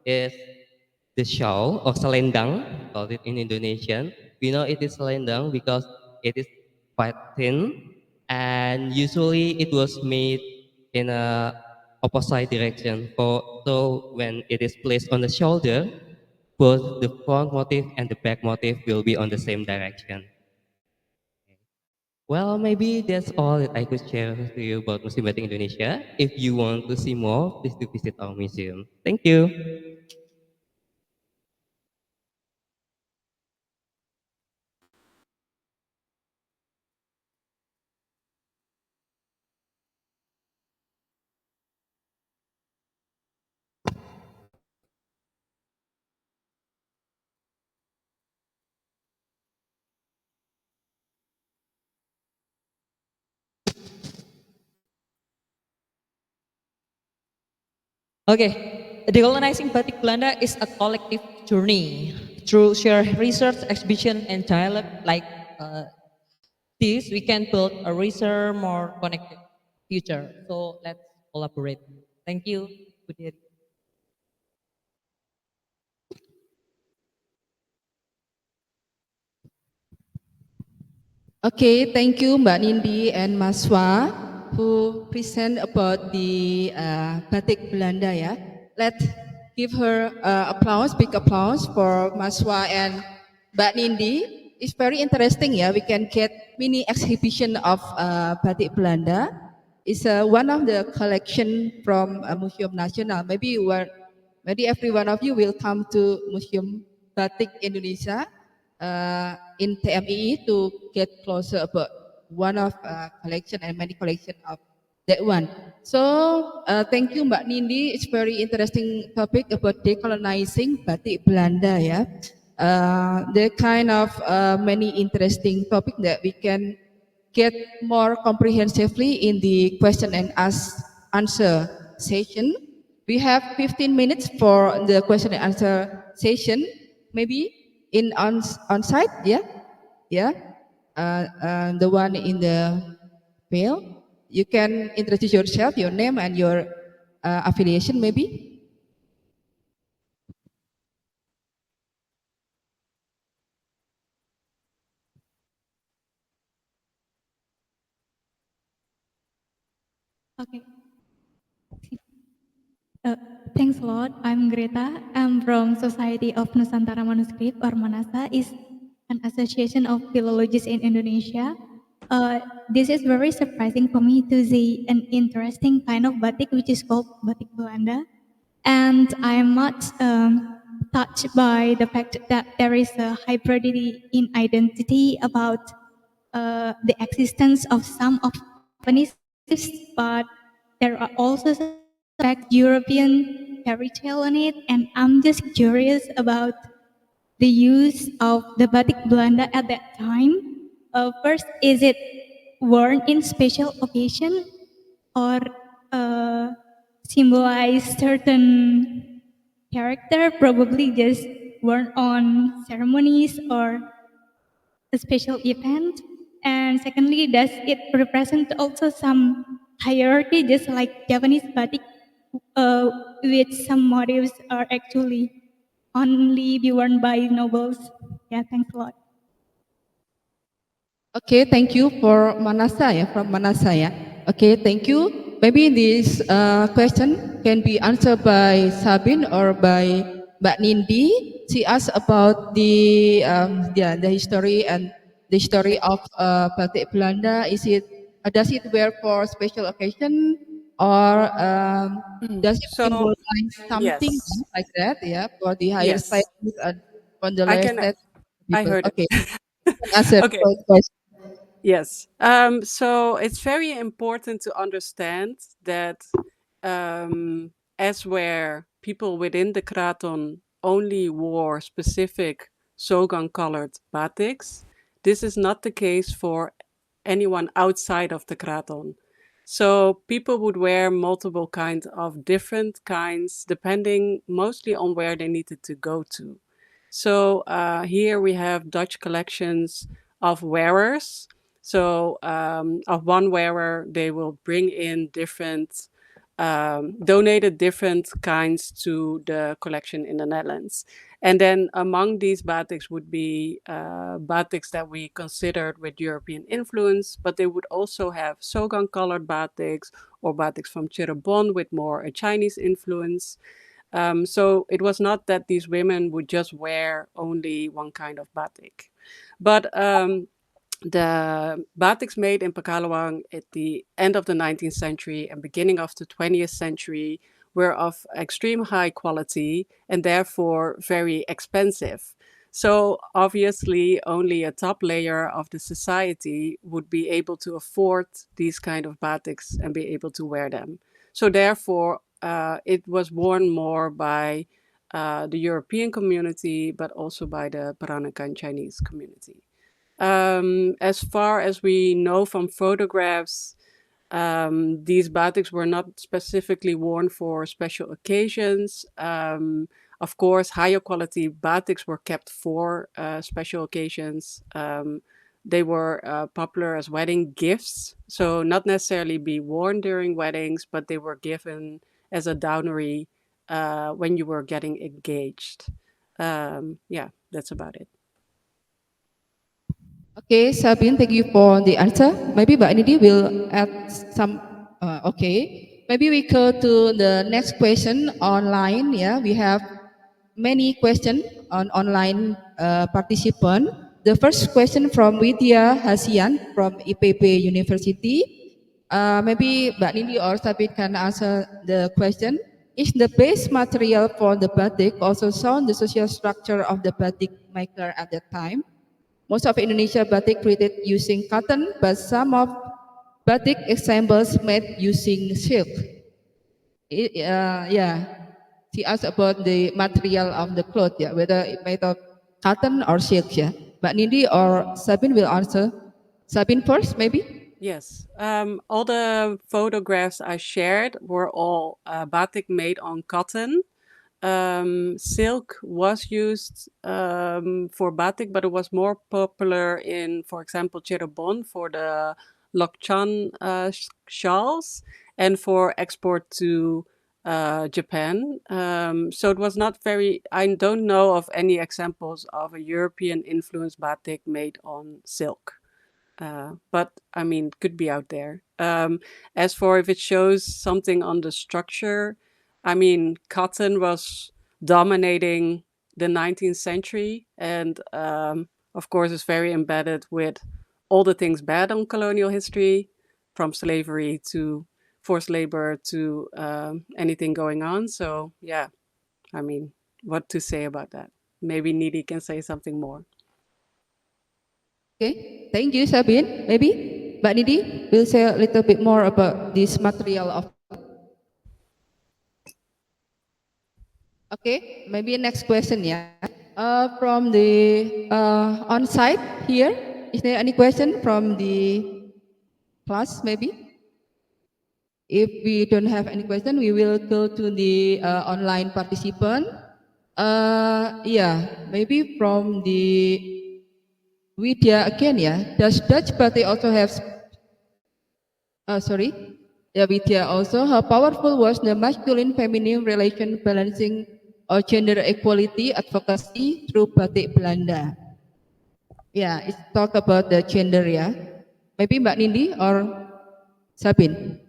is the shawl or selendang, called it in Indonesian. We know it is selendang because it is quite thin, and usually it was made in a opposite direction. So when it is placed on the shoulder, both the front motif and the back motif will be on the same direction. Well, maybe that's all that I could share to you about Museum Batik Indonesia. If you want to see more, please do visit our museum. Thank you. Okay, decolonizing Batik Belanda is a collective journey. Through shared research, exhibition, and dialogue like uh, this, we can build a richer, more connected future. So let's collaborate. Thank you, Budiri. Okay, thank you Mbak Nindi and Maswa who present about the batik Belanda ya. Let's give her applause, big applause for Maswa and Mbak Nindi. It's very interesting ya. We can get mini exhibition of batik Belanda. It's one of the collection from Museum Nasional. Maybe every one of you will come to Museum Batik Indonesia in TMII to get closer about one of collection and many collection of that one. So thank you Mbak Nindi. It's very interesting topic about decolonizing batik Belanda ya. The kind of many interesting topic that we can get more comprehensively in the question and answer session. We have 15 minutes for the question and answer session. Maybe in on site, yeah, yeah. The one in the mail. You can introduce yourself, your name and your affiliation, maybe. Okay. Uh, Thanks a lot. I'm Greta. I'm from Society of Nusantara Manuscript or Manasa. Is an association of philologists in Indonesia. This is very surprising for me to see an interesting kind of batik which is called batik Belanda. And I'm much touched by the fact that there is a hybridity in identity about the existence of some of Japanese, but there are also some European fairy tale on it, and I'm just curious about the use of the batik Belanda at that time. First, is it worn in special occasion or uh, symbolize certain character, probably just worn on ceremonies or a special event? And secondly, does it represent also some hierarchy, just like Japanese batik, uh, with some motifs are actually only be worn by nobles? Yeah, thanks a lot. Okay, thank you for Manasa ya, from Manasa ya. Okay, thank you. Maybe this question can be answered by Sabin or by Mbak Nindi. She asked about the history and the story of batik Belanda. Is it Does it wear for special occasion or does it So symbolize something yes, like that? Yeah, for the higher yes, status and on the I lower can. status I people. heard it. Okay, you can answer Okay. the question. Yes. So it's very important to understand that as where people within the Kraton only wore specific Sogan colored batiks, this is not the case for anyone outside of the Kraton. So people would wear multiple kinds of different kinds depending mostly on where they needed to go to. So here we have Dutch collections of wearers. So of one wearer, they will bring in different, donated different kinds to the collection in the Netherlands. And then among these batiks would be batiks that we considered with European influence, but they would also have Sogan colored batiks or batiks from Cirebon with more a Chinese influence. So it was not that these women would just wear only one kind of batik. But the batiks made in Pekalongan at the end of the 19th century and beginning of the 20th century were of extreme high quality and therefore very expensive. So obviously only a top layer of the society would be able to afford these kind of batiks and be able to wear them. So therefore it was worn more by the European community, but also by the Peranakan Chinese community. As far as we know from photographs, these batiks were not specifically worn for special occasions. Of course, higher quality batiks were kept for special occasions. They were popular as wedding gifts, so not necessarily be worn during weddings, but they were given as a dowry when you were getting engaged. Yeah, that's about it. Okay, Sabine, thank you for the answer. Maybe Mbak Nidi will add some. Okay, maybe we go to the next question online. Yeah, we have many questions on online participant. The first question from Widya Hasian from IPB University. Maybe Mbak Nidi or Sabine can answer the question. Is the base material for the batik also shown the social structure of the batik maker at that time? Most of Indonesia batik created using cotton, but some of batik examples made using silk. Yeah, she asked about the material of the cloth, yeah, whether it made of cotton or silk, yeah. But Nindi or Sabine will answer. Sabine first, maybe? Yes, all the photographs I shared were all batik made on cotton. Silk was used for batik, but it was more popular in, for example, Cirebon for the Lokchan shawls and for export to Japan. So it was not very, I don't know of any examples of a European influenced batik made on silk. But I mean, could be out there. As for if it shows something on the structure, I mean, cotton was dominating the 19th century, and of course, it's very embedded with all the things bad on colonial history, from slavery to forced labor to anything going on. So, yeah, I mean, what to say about that? Maybe Needy can say something more. Okay, thank you, Sabine. Maybe Mbak Nidi will say a little bit more about this material of. Okay, maybe next question, yeah. From the on-site here, is there any question from the class, maybe? If we don't have any question, we will go to the online participant. Yeah, maybe from the Widya again, yeah. Does Dutch party also have, sorry, yeah, Widya also, how powerful was the masculine-feminine relation balancing or gender equality advocacy through batik Belanda? Yeah, it's talk about the gender, yeah. Maybe Mbak Nindi or Sabine.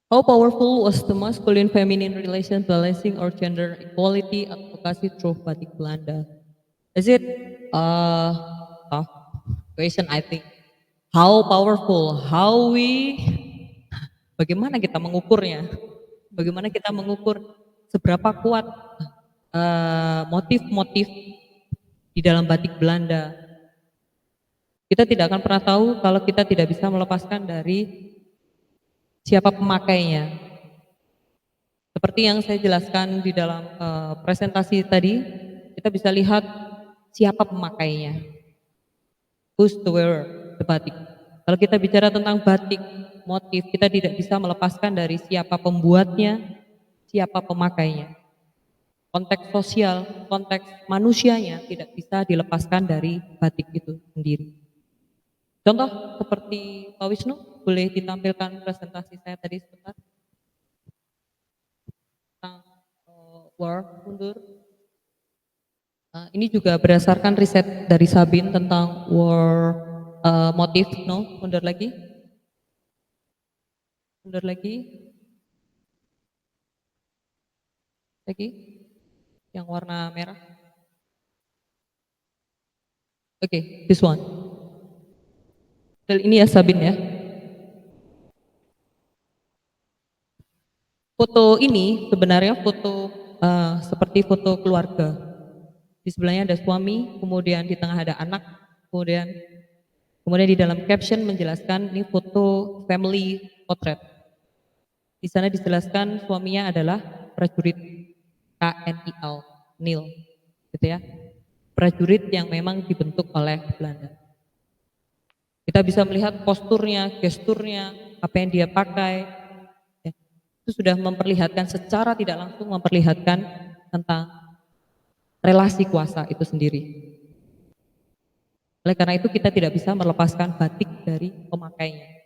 How powerful was the masculine-feminine relation balancing or gender equality advocacy through batik Belanda? Is it tough question? I think how powerful, bagaimana kita mengukurnya? Bagaimana kita mengukur seberapa kuat motif-motif di dalam batik Belanda? Kita tidak akan pernah tahu kalau kita tidak bisa melepaskan dari siapa pemakainya. Seperti yang saya jelaskan di dalam presentasi tadi, kita bisa lihat siapa pemakainya. Who's the wearer, the batik. Kalau kita bicara tentang batik, motif, kita tidak bisa melepaskan dari siapa pembuatnya, siapa pemakainya. Konteks sosial, konteks manusianya tidak bisa dilepaskan dari batik itu sendiri. Contoh seperti Pak Wisnu, boleh ditampilkan presentasi saya tadi sebentar. Tentang war mundur. Ini juga berdasarkan riset dari Sabin tentang war motif. No, mundur lagi. Mundur lagi. Lagi. Yang warna merah. Oke, this one. Dan ini ya Sabin ya. Foto ini sebenarnya foto seperti foto keluarga. Di sebelahnya ada suami, kemudian di tengah ada anak, kemudian di dalam caption menjelaskan ini foto family portrait. Di sana dijelaskan suaminya adalah prajurit KNIL, NIL, gitu ya. Prajurit yang memang dibentuk oleh Belanda. Kita bisa melihat posturnya, gesturnya, apa yang dia pakai. Ya. Itu sudah memperlihatkan secara tidak langsung memperlihatkan tentang relasi kuasa itu sendiri. Oleh karena itu kita tidak bisa melepaskan batik dari pemakainya.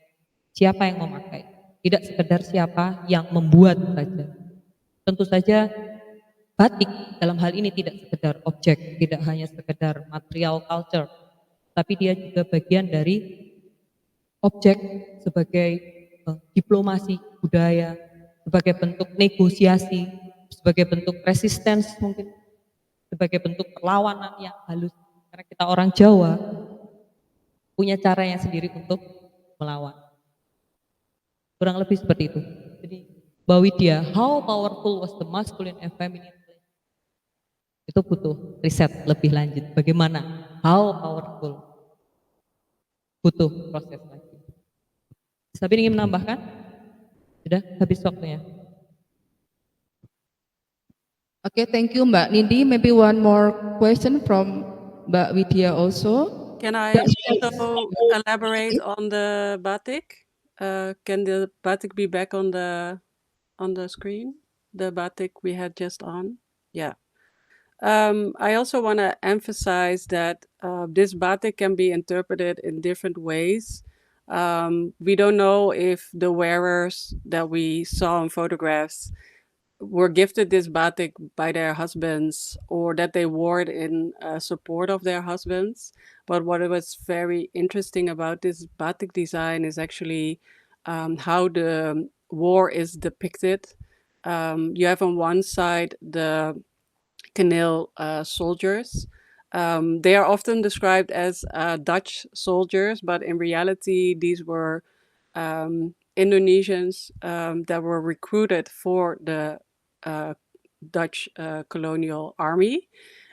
Siapa yang memakai? Tidak sekedar siapa yang membuat saja. Tentu saja batik dalam hal ini tidak sekedar objek, tidak hanya sekedar material culture, tapi dia juga bagian dari objek sebagai diplomasi budaya, sebagai bentuk negosiasi, sebagai bentuk resistance mungkin, sebagai bentuk perlawanan yang halus. Karena kita orang Jawa punya caranya sendiri untuk melawan. Kurang lebih seperti itu. Jadi Mbak Widya, how powerful was the masculine and feminine? Itu butuh riset lebih lanjut. Bagaimana? How powerful? Butuh proses lagi. Sabin ingin menambahkan? Sudah habis waktunya. Okay, thank you, Mbak Nindi. Maybe one more question from Mbak Widya also. Can I also elaborate on the batik? Can the batik be back on the screen? The batik we had just on? Yeah. I also want to emphasize that this batik can be interpreted in different ways. We don't know if the wearers that we saw in photographs were gifted this batik by their husbands or that they wore it in support of their husbands. But what was very interesting about this batik design is actually how the war is depicted. You have on one side the KNIL soldiers. They are often described as Dutch soldiers, but in reality, these were Indonesians that were recruited for the Dutch colonial army.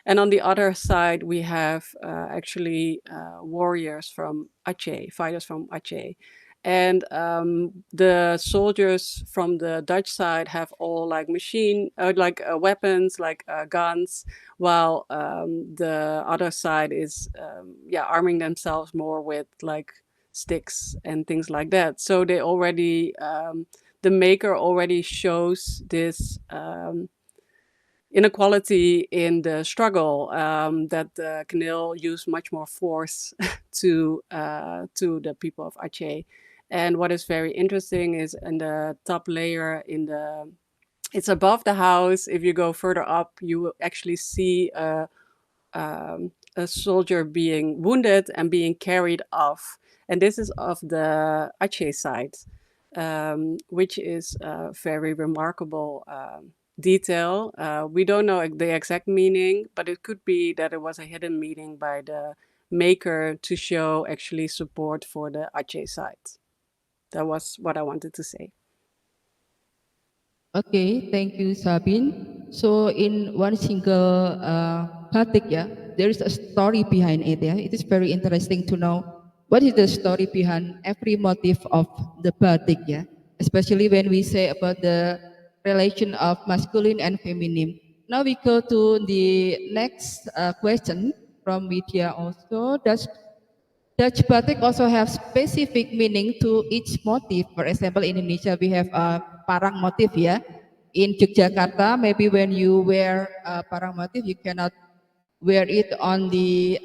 And on the other side, we have actually warriors from Aceh, fighters from Aceh. And the soldiers from the Dutch side have all like weapons, like guns, while the other side is arming themselves more with like sticks and things like that. So they already the maker already shows this inequality in the struggle, that the KNIL used much more force to the people of Aceh. And what is very interesting is in the top layer, it's above the house. If you go further up, you will actually see a soldier being wounded and being carried off. And this is of the Aceh side, which is very remarkable detail. We don't know the exact meaning, but it could be that it was a hidden meaning by the maker to show actually support for the Aceh side. That was what I wanted to say. Okay, thank you, Sabine. So in one single batik, yeah, there is a story behind it. Yeah, it is very interesting to know what is the story behind every motif of the batik. Yeah, especially when we say about the relation of masculine and feminine. Now we go to the next question from Vidya. Also, does Dutch batik also have specific meaning to each motif. For example, in Indonesia we have a parang motif ya. In Yogyakarta, maybe when you wear a parang motif, you cannot wear it on the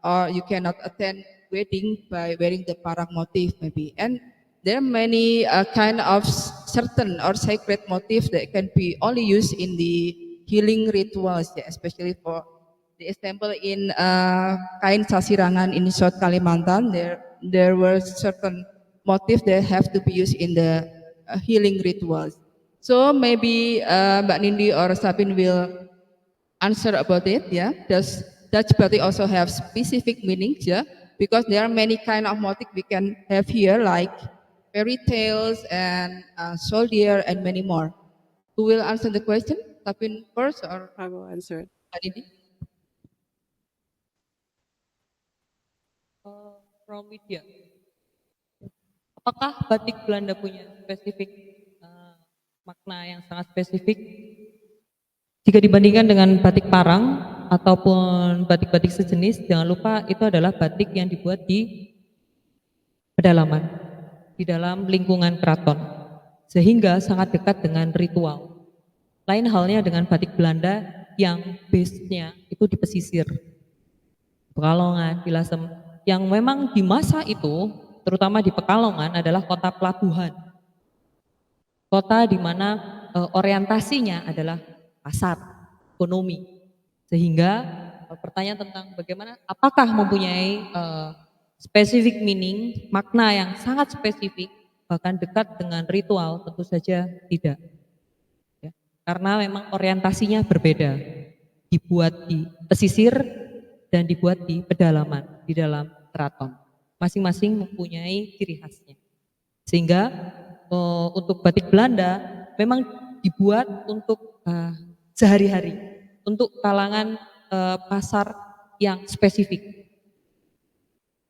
or you cannot attend wedding by wearing the parang motif maybe. And there are many kind of certain or sacred motifs that can be only used in the healing rituals, yeah, especially for the example in kain Sasirangan in South Kalimantan, there were certain motifs that have to be used in the healing rituals. So maybe Mbak Nindi or Sabin will answer about it. Yeah, does Dutch batik also have specific meanings? Yeah, because there are many kind of motif we can have here, like fairy tales and soldier and many more. Who will answer the question? Sabin first or I will answer it. Mbak Nindi? From media. Apakah batik Belanda punya spesifik makna yang sangat spesifik jika dibandingkan dengan batik parang ataupun batik-batik sejenis? Jangan lupa itu adalah batik yang dibuat di pedalaman, di dalam lingkungan keraton, sehingga sangat dekat dengan ritual. Lain halnya dengan batik Belanda yang base-nya itu di pesisir, Pekalongan, di Lasem, yang memang di masa itu, terutama di Pekalongan, adalah kota pelabuhan. Kota di mana orientasinya adalah pasar, ekonomi. Sehingga pertanyaan tentang bagaimana, apakah mempunyai specific meaning, makna yang sangat spesifik, bahkan dekat dengan ritual, tentu saja tidak. Ya, karena memang orientasinya berbeda, dibuat di pesisir dan dibuat di pedalaman, di dalam keraton. Masing-masing mempunyai ciri khasnya. Sehingga untuk batik Belanda memang dibuat untuk sehari-hari, untuk kalangan pasar yang spesifik.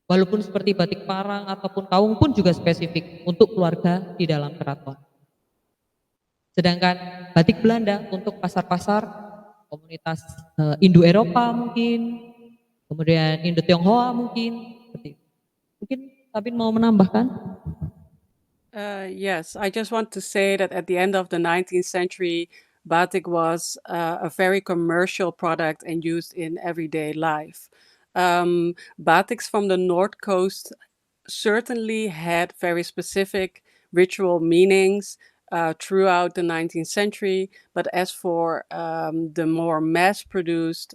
Walaupun seperti batik parang ataupun kaung pun juga spesifik untuk keluarga di dalam keraton. Sedangkan batik Belanda untuk pasar-pasar komunitas Indo-Eropa mungkin, kemudian Indo-Tionghoa mungkin, seperti itu. Mungkin Sabin mau menambahkan? Yes, I just want to say that at the end of the 19th century, batik was a very commercial product and used in everyday life. Batiks from the North Coast certainly had very specific ritual meanings throughout the 19th century, but as for the more mass-produced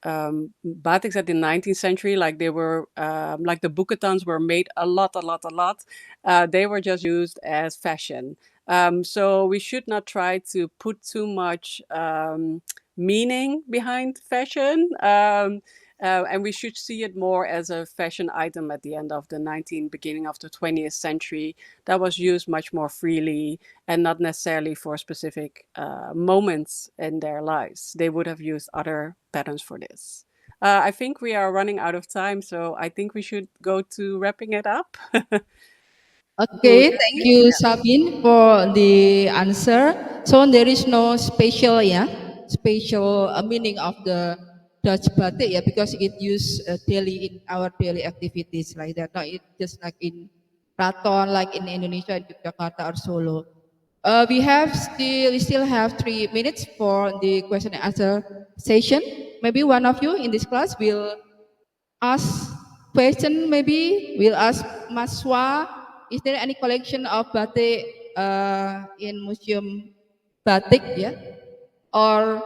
batiks at the 19th century, like they were, like the buketans were made a lot. They were just used as fashion. So we should not try to put too much meaning behind fashion. And we should see it more as a fashion item at the end of the 19th, beginning of the 20th century that was used much more freely and not necessarily for specific moments in their lives. They would have used other patterns for this. I think we are running out of time, so I think we should go to wrapping it up. Okay, thank you, Sabine, for the answer. So there is no special, special meaning of the Dutch batik, because it used daily in our daily activities like that. No, it just like in Raton, like in Indonesia, in Jakarta or Solo. We still have 3 minutes for the question and answer session. Maybe one of you in this class will ask question. Maybe we'll ask Maswa, is there any collection of batik in Museum Batik, or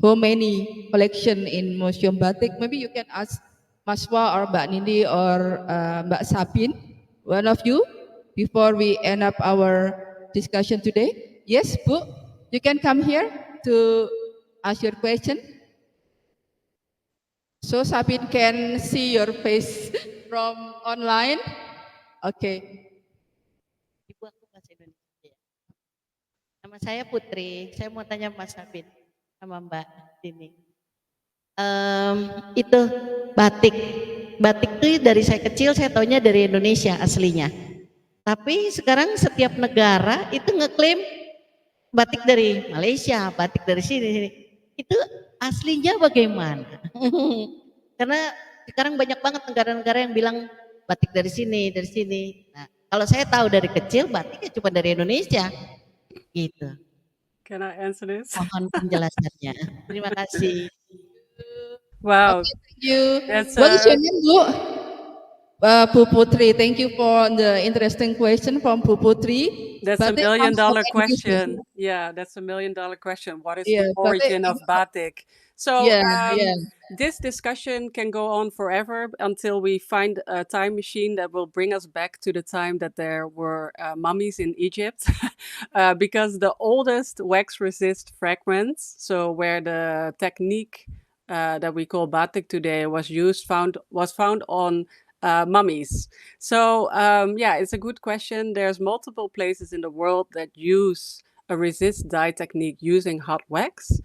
how many collection in Museum Batik? Maybe you can ask Maswa or Mbak Nindi or Mbak Sabin, one of you, before we end up our discussion today. Yes, Bu? You can come here to ask your question. So Sabine can see your face from online. Okay. Ibu aku bahasa Indonesia. Nama saya Putri. Saya mau tanya Mas Sabin sama Mbak Dini. Itu batik. Batik itu dari saya kecil saya taunya dari Indonesia aslinya. Tapi sekarang setiap negara itu ngeklaim batik dari Malaysia, batik dari sini. Itu aslinya bagaimana? Karena sekarang banyak banget negara-negara yang bilang batik dari sini, dari sini. Nah, kalau saya tahu dari kecil batiknya cuma dari Indonesia, gitu. Can I answer this? Mohon penjelasannya. Terima kasih. Wow, Okay, thank you. that's What is your name, Bu? Bu Putri. Thank you for the interesting question from Bu Putri. a Batik million comes from dollar Indonesia. question. Yeah, that's a $1 million question. What is Yeah, the origin of batik? So Yeah, yeah. this discussion can go on forever until we find a time machine that will bring us back to the time that there were mummies in Egypt, because the oldest wax resist fragments, so where the technique that we call batik today was found on mummies. So yeah, it's a good question. There's multiple places in the world that use a resist dye technique using hot wax.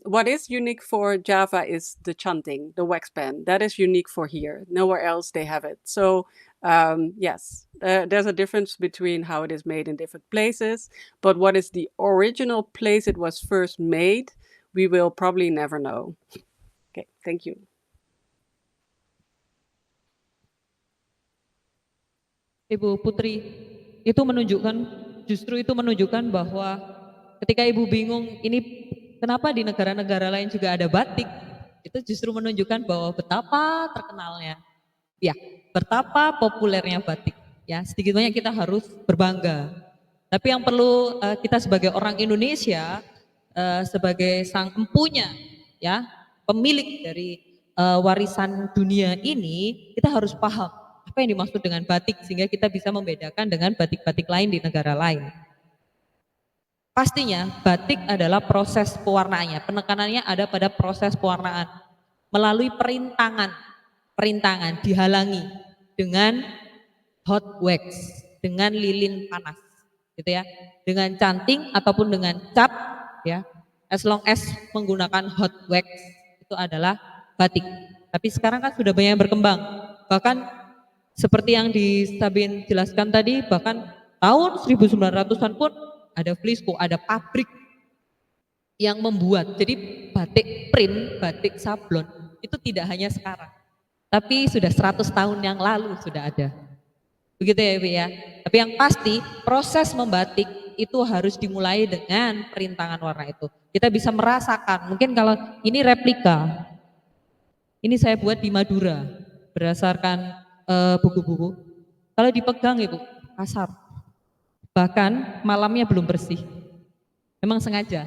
What is unique for Java is the chanting, the wax pen. That is unique for here. Nowhere else they have it. So yes, there's a difference between how it is made in different places. But what is the original place it was first made, we will probably never know. Okay, thank you. Ibu Putri, justru itu menunjukkan bahwa ketika Ibu bingung ini kenapa di negara-negara lain juga ada batik, itu justru menunjukkan bahwa betapa terkenalnya, ya, betapa populernya batik. Ya, sedikit banyak kita harus berbangga. Tapi yang perlu kita sebagai orang Indonesia, sebagai sang empunya, ya, pemilik dari warisan dunia ini, kita harus paham apa yang dimaksud dengan batik sehingga kita bisa membedakan dengan batik-batik lain di negara lain. Pastinya batik adalah proses pewarnaannya, penekanannya ada pada proses pewarnaan melalui perintangan dihalangi dengan hot wax, dengan lilin panas, gitu ya, dengan canting ataupun dengan cap, ya, as long as menggunakan hot wax itu adalah batik. Tapi sekarang kan sudah banyak yang berkembang, bahkan seperti yang di Sabin jelaskan tadi, bahkan tahun 1900-an pun ada flisco, ada pabrik yang membuat. Jadi batik print, batik sablon itu tidak hanya sekarang, tapi sudah 100 tahun yang lalu sudah ada. Begitu ya Ibu ya. Tapi yang pasti proses membatik itu harus dimulai dengan perintangan warna itu. Kita bisa merasakan, mungkin kalau ini replika, ini saya buat di Madura berdasarkan buku-buku. Kalau dipegang Ibu, kasar. Bahkan malamnya belum bersih. Memang sengaja.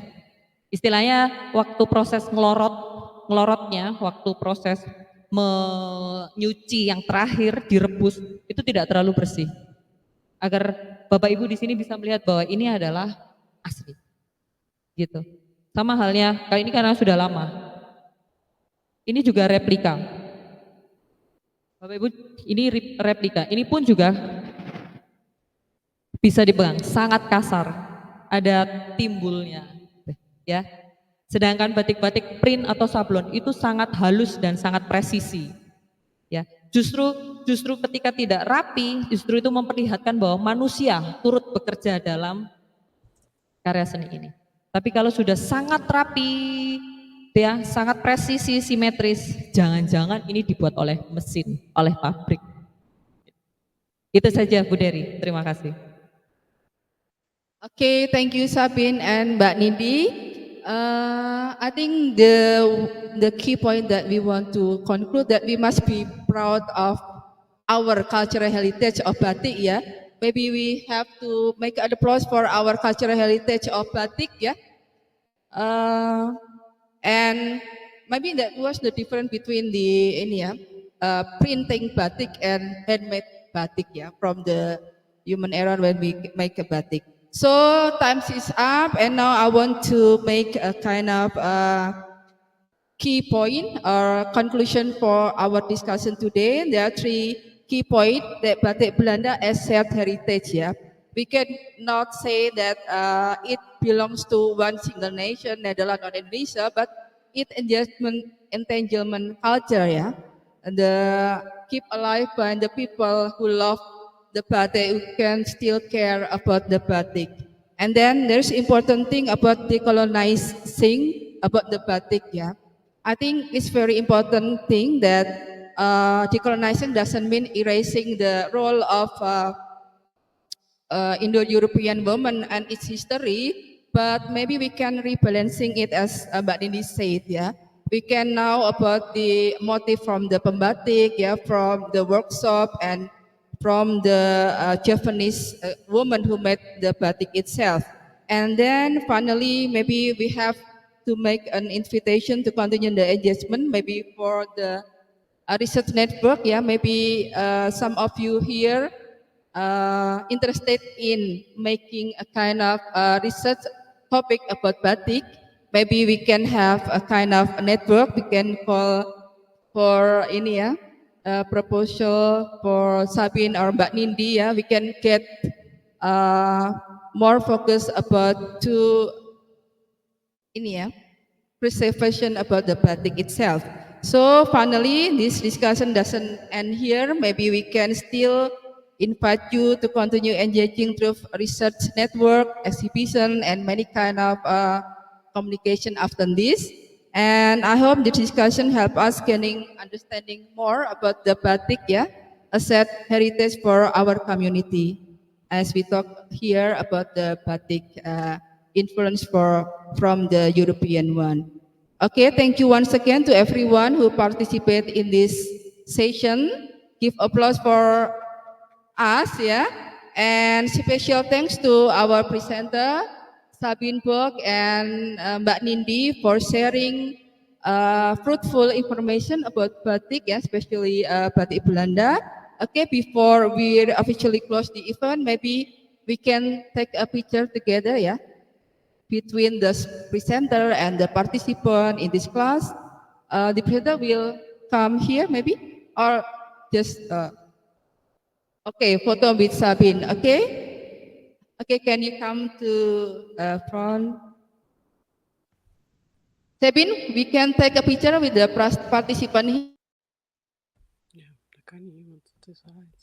Istilahnya waktu proses ngelorotnya, waktu proses menyuci yang terakhir direbus itu tidak terlalu bersih. Agar Bapak Ibu di sini bisa melihat bahwa ini adalah asli. Gitu. Sama halnya, kali ini karena sudah lama. Ini juga replika. Bapak Ibu, ini replika. Ini pun juga bisa dipegang, sangat kasar. Ada timbulnya, ya. Sedangkan batik-batik print atau sablon itu sangat halus dan sangat presisi. Ya, justru ketika tidak rapi, justru itu memperlihatkan bahwa manusia turut bekerja dalam karya seni ini. Tapi kalau sudah sangat rapi, ya, sangat presisi, simetris, jangan-jangan ini dibuat oleh mesin, oleh pabrik. Itu saja Bu Dery, terima kasih. Okay, thank you Sabin and Mbak Nindi. I think the key point that we want to conclude that we must be proud of our cultural heritage of batik, yeah. Maybe we have to make an applause for our cultural heritage of batik, yeah. And maybe that was the difference between the printing batik and handmade batik, yeah, from the human era when we make a batik. So time is up, and now I want to make a kind of key point or conclusion for our discussion today. There are three key points that Batik Belanda as shared heritage. Yeah, we cannot say that it belongs to one single nation, Netherlands or Indonesia, but it entanglement culture. Yeah, and the keep alive by the people who love the batik, who can still care about the batik. And then there's important thing about decolonizing about the batik. Yeah, I think it's very important thing that decolonizing doesn't mean erasing the role of Indo-European woman and its history, but maybe we can rebalancing it as Mbak Nindi said, yeah. We can now about the motive from the pembatik, yeah, from the workshop and from the Japanese woman who made the batik itself. And then finally, maybe we have to make an invitation to continue the engagement, maybe for the research network, yeah, maybe some of you here interested in making a kind of research topic about batik, maybe we can have a kind of a network. We can call for ini ya, proposal for Sabin or Mbak Nindi ya. We can get more focus about to ini ya, preservation about the batik itself. So finally, this discussion doesn't end here. Maybe we can still invite you to continue engaging through research network, exhibition, and many kind of communication after this. And I hope the discussion help us gaining understanding more about the batik, yeah, asset heritage for our community. As we talk here about the batik influence from the European one. Okay, thank you once again to everyone who participate in this session. Give applause for us, yeah. And special thanks to our presenter, Sabine Berg and Mbak Nindi for sharing fruitful information about batik, yeah, especially batik Belanda. Okay, before we officially close the event, maybe we can take a picture together, yeah, between the presenter and the participant in this class. The presenter will come here maybe, or just, okay, photo with Sabine, okay? Okay, can you come to front? Sabine, we can take a picture with the participant here. Ja, dan kan je iemand tussenuit.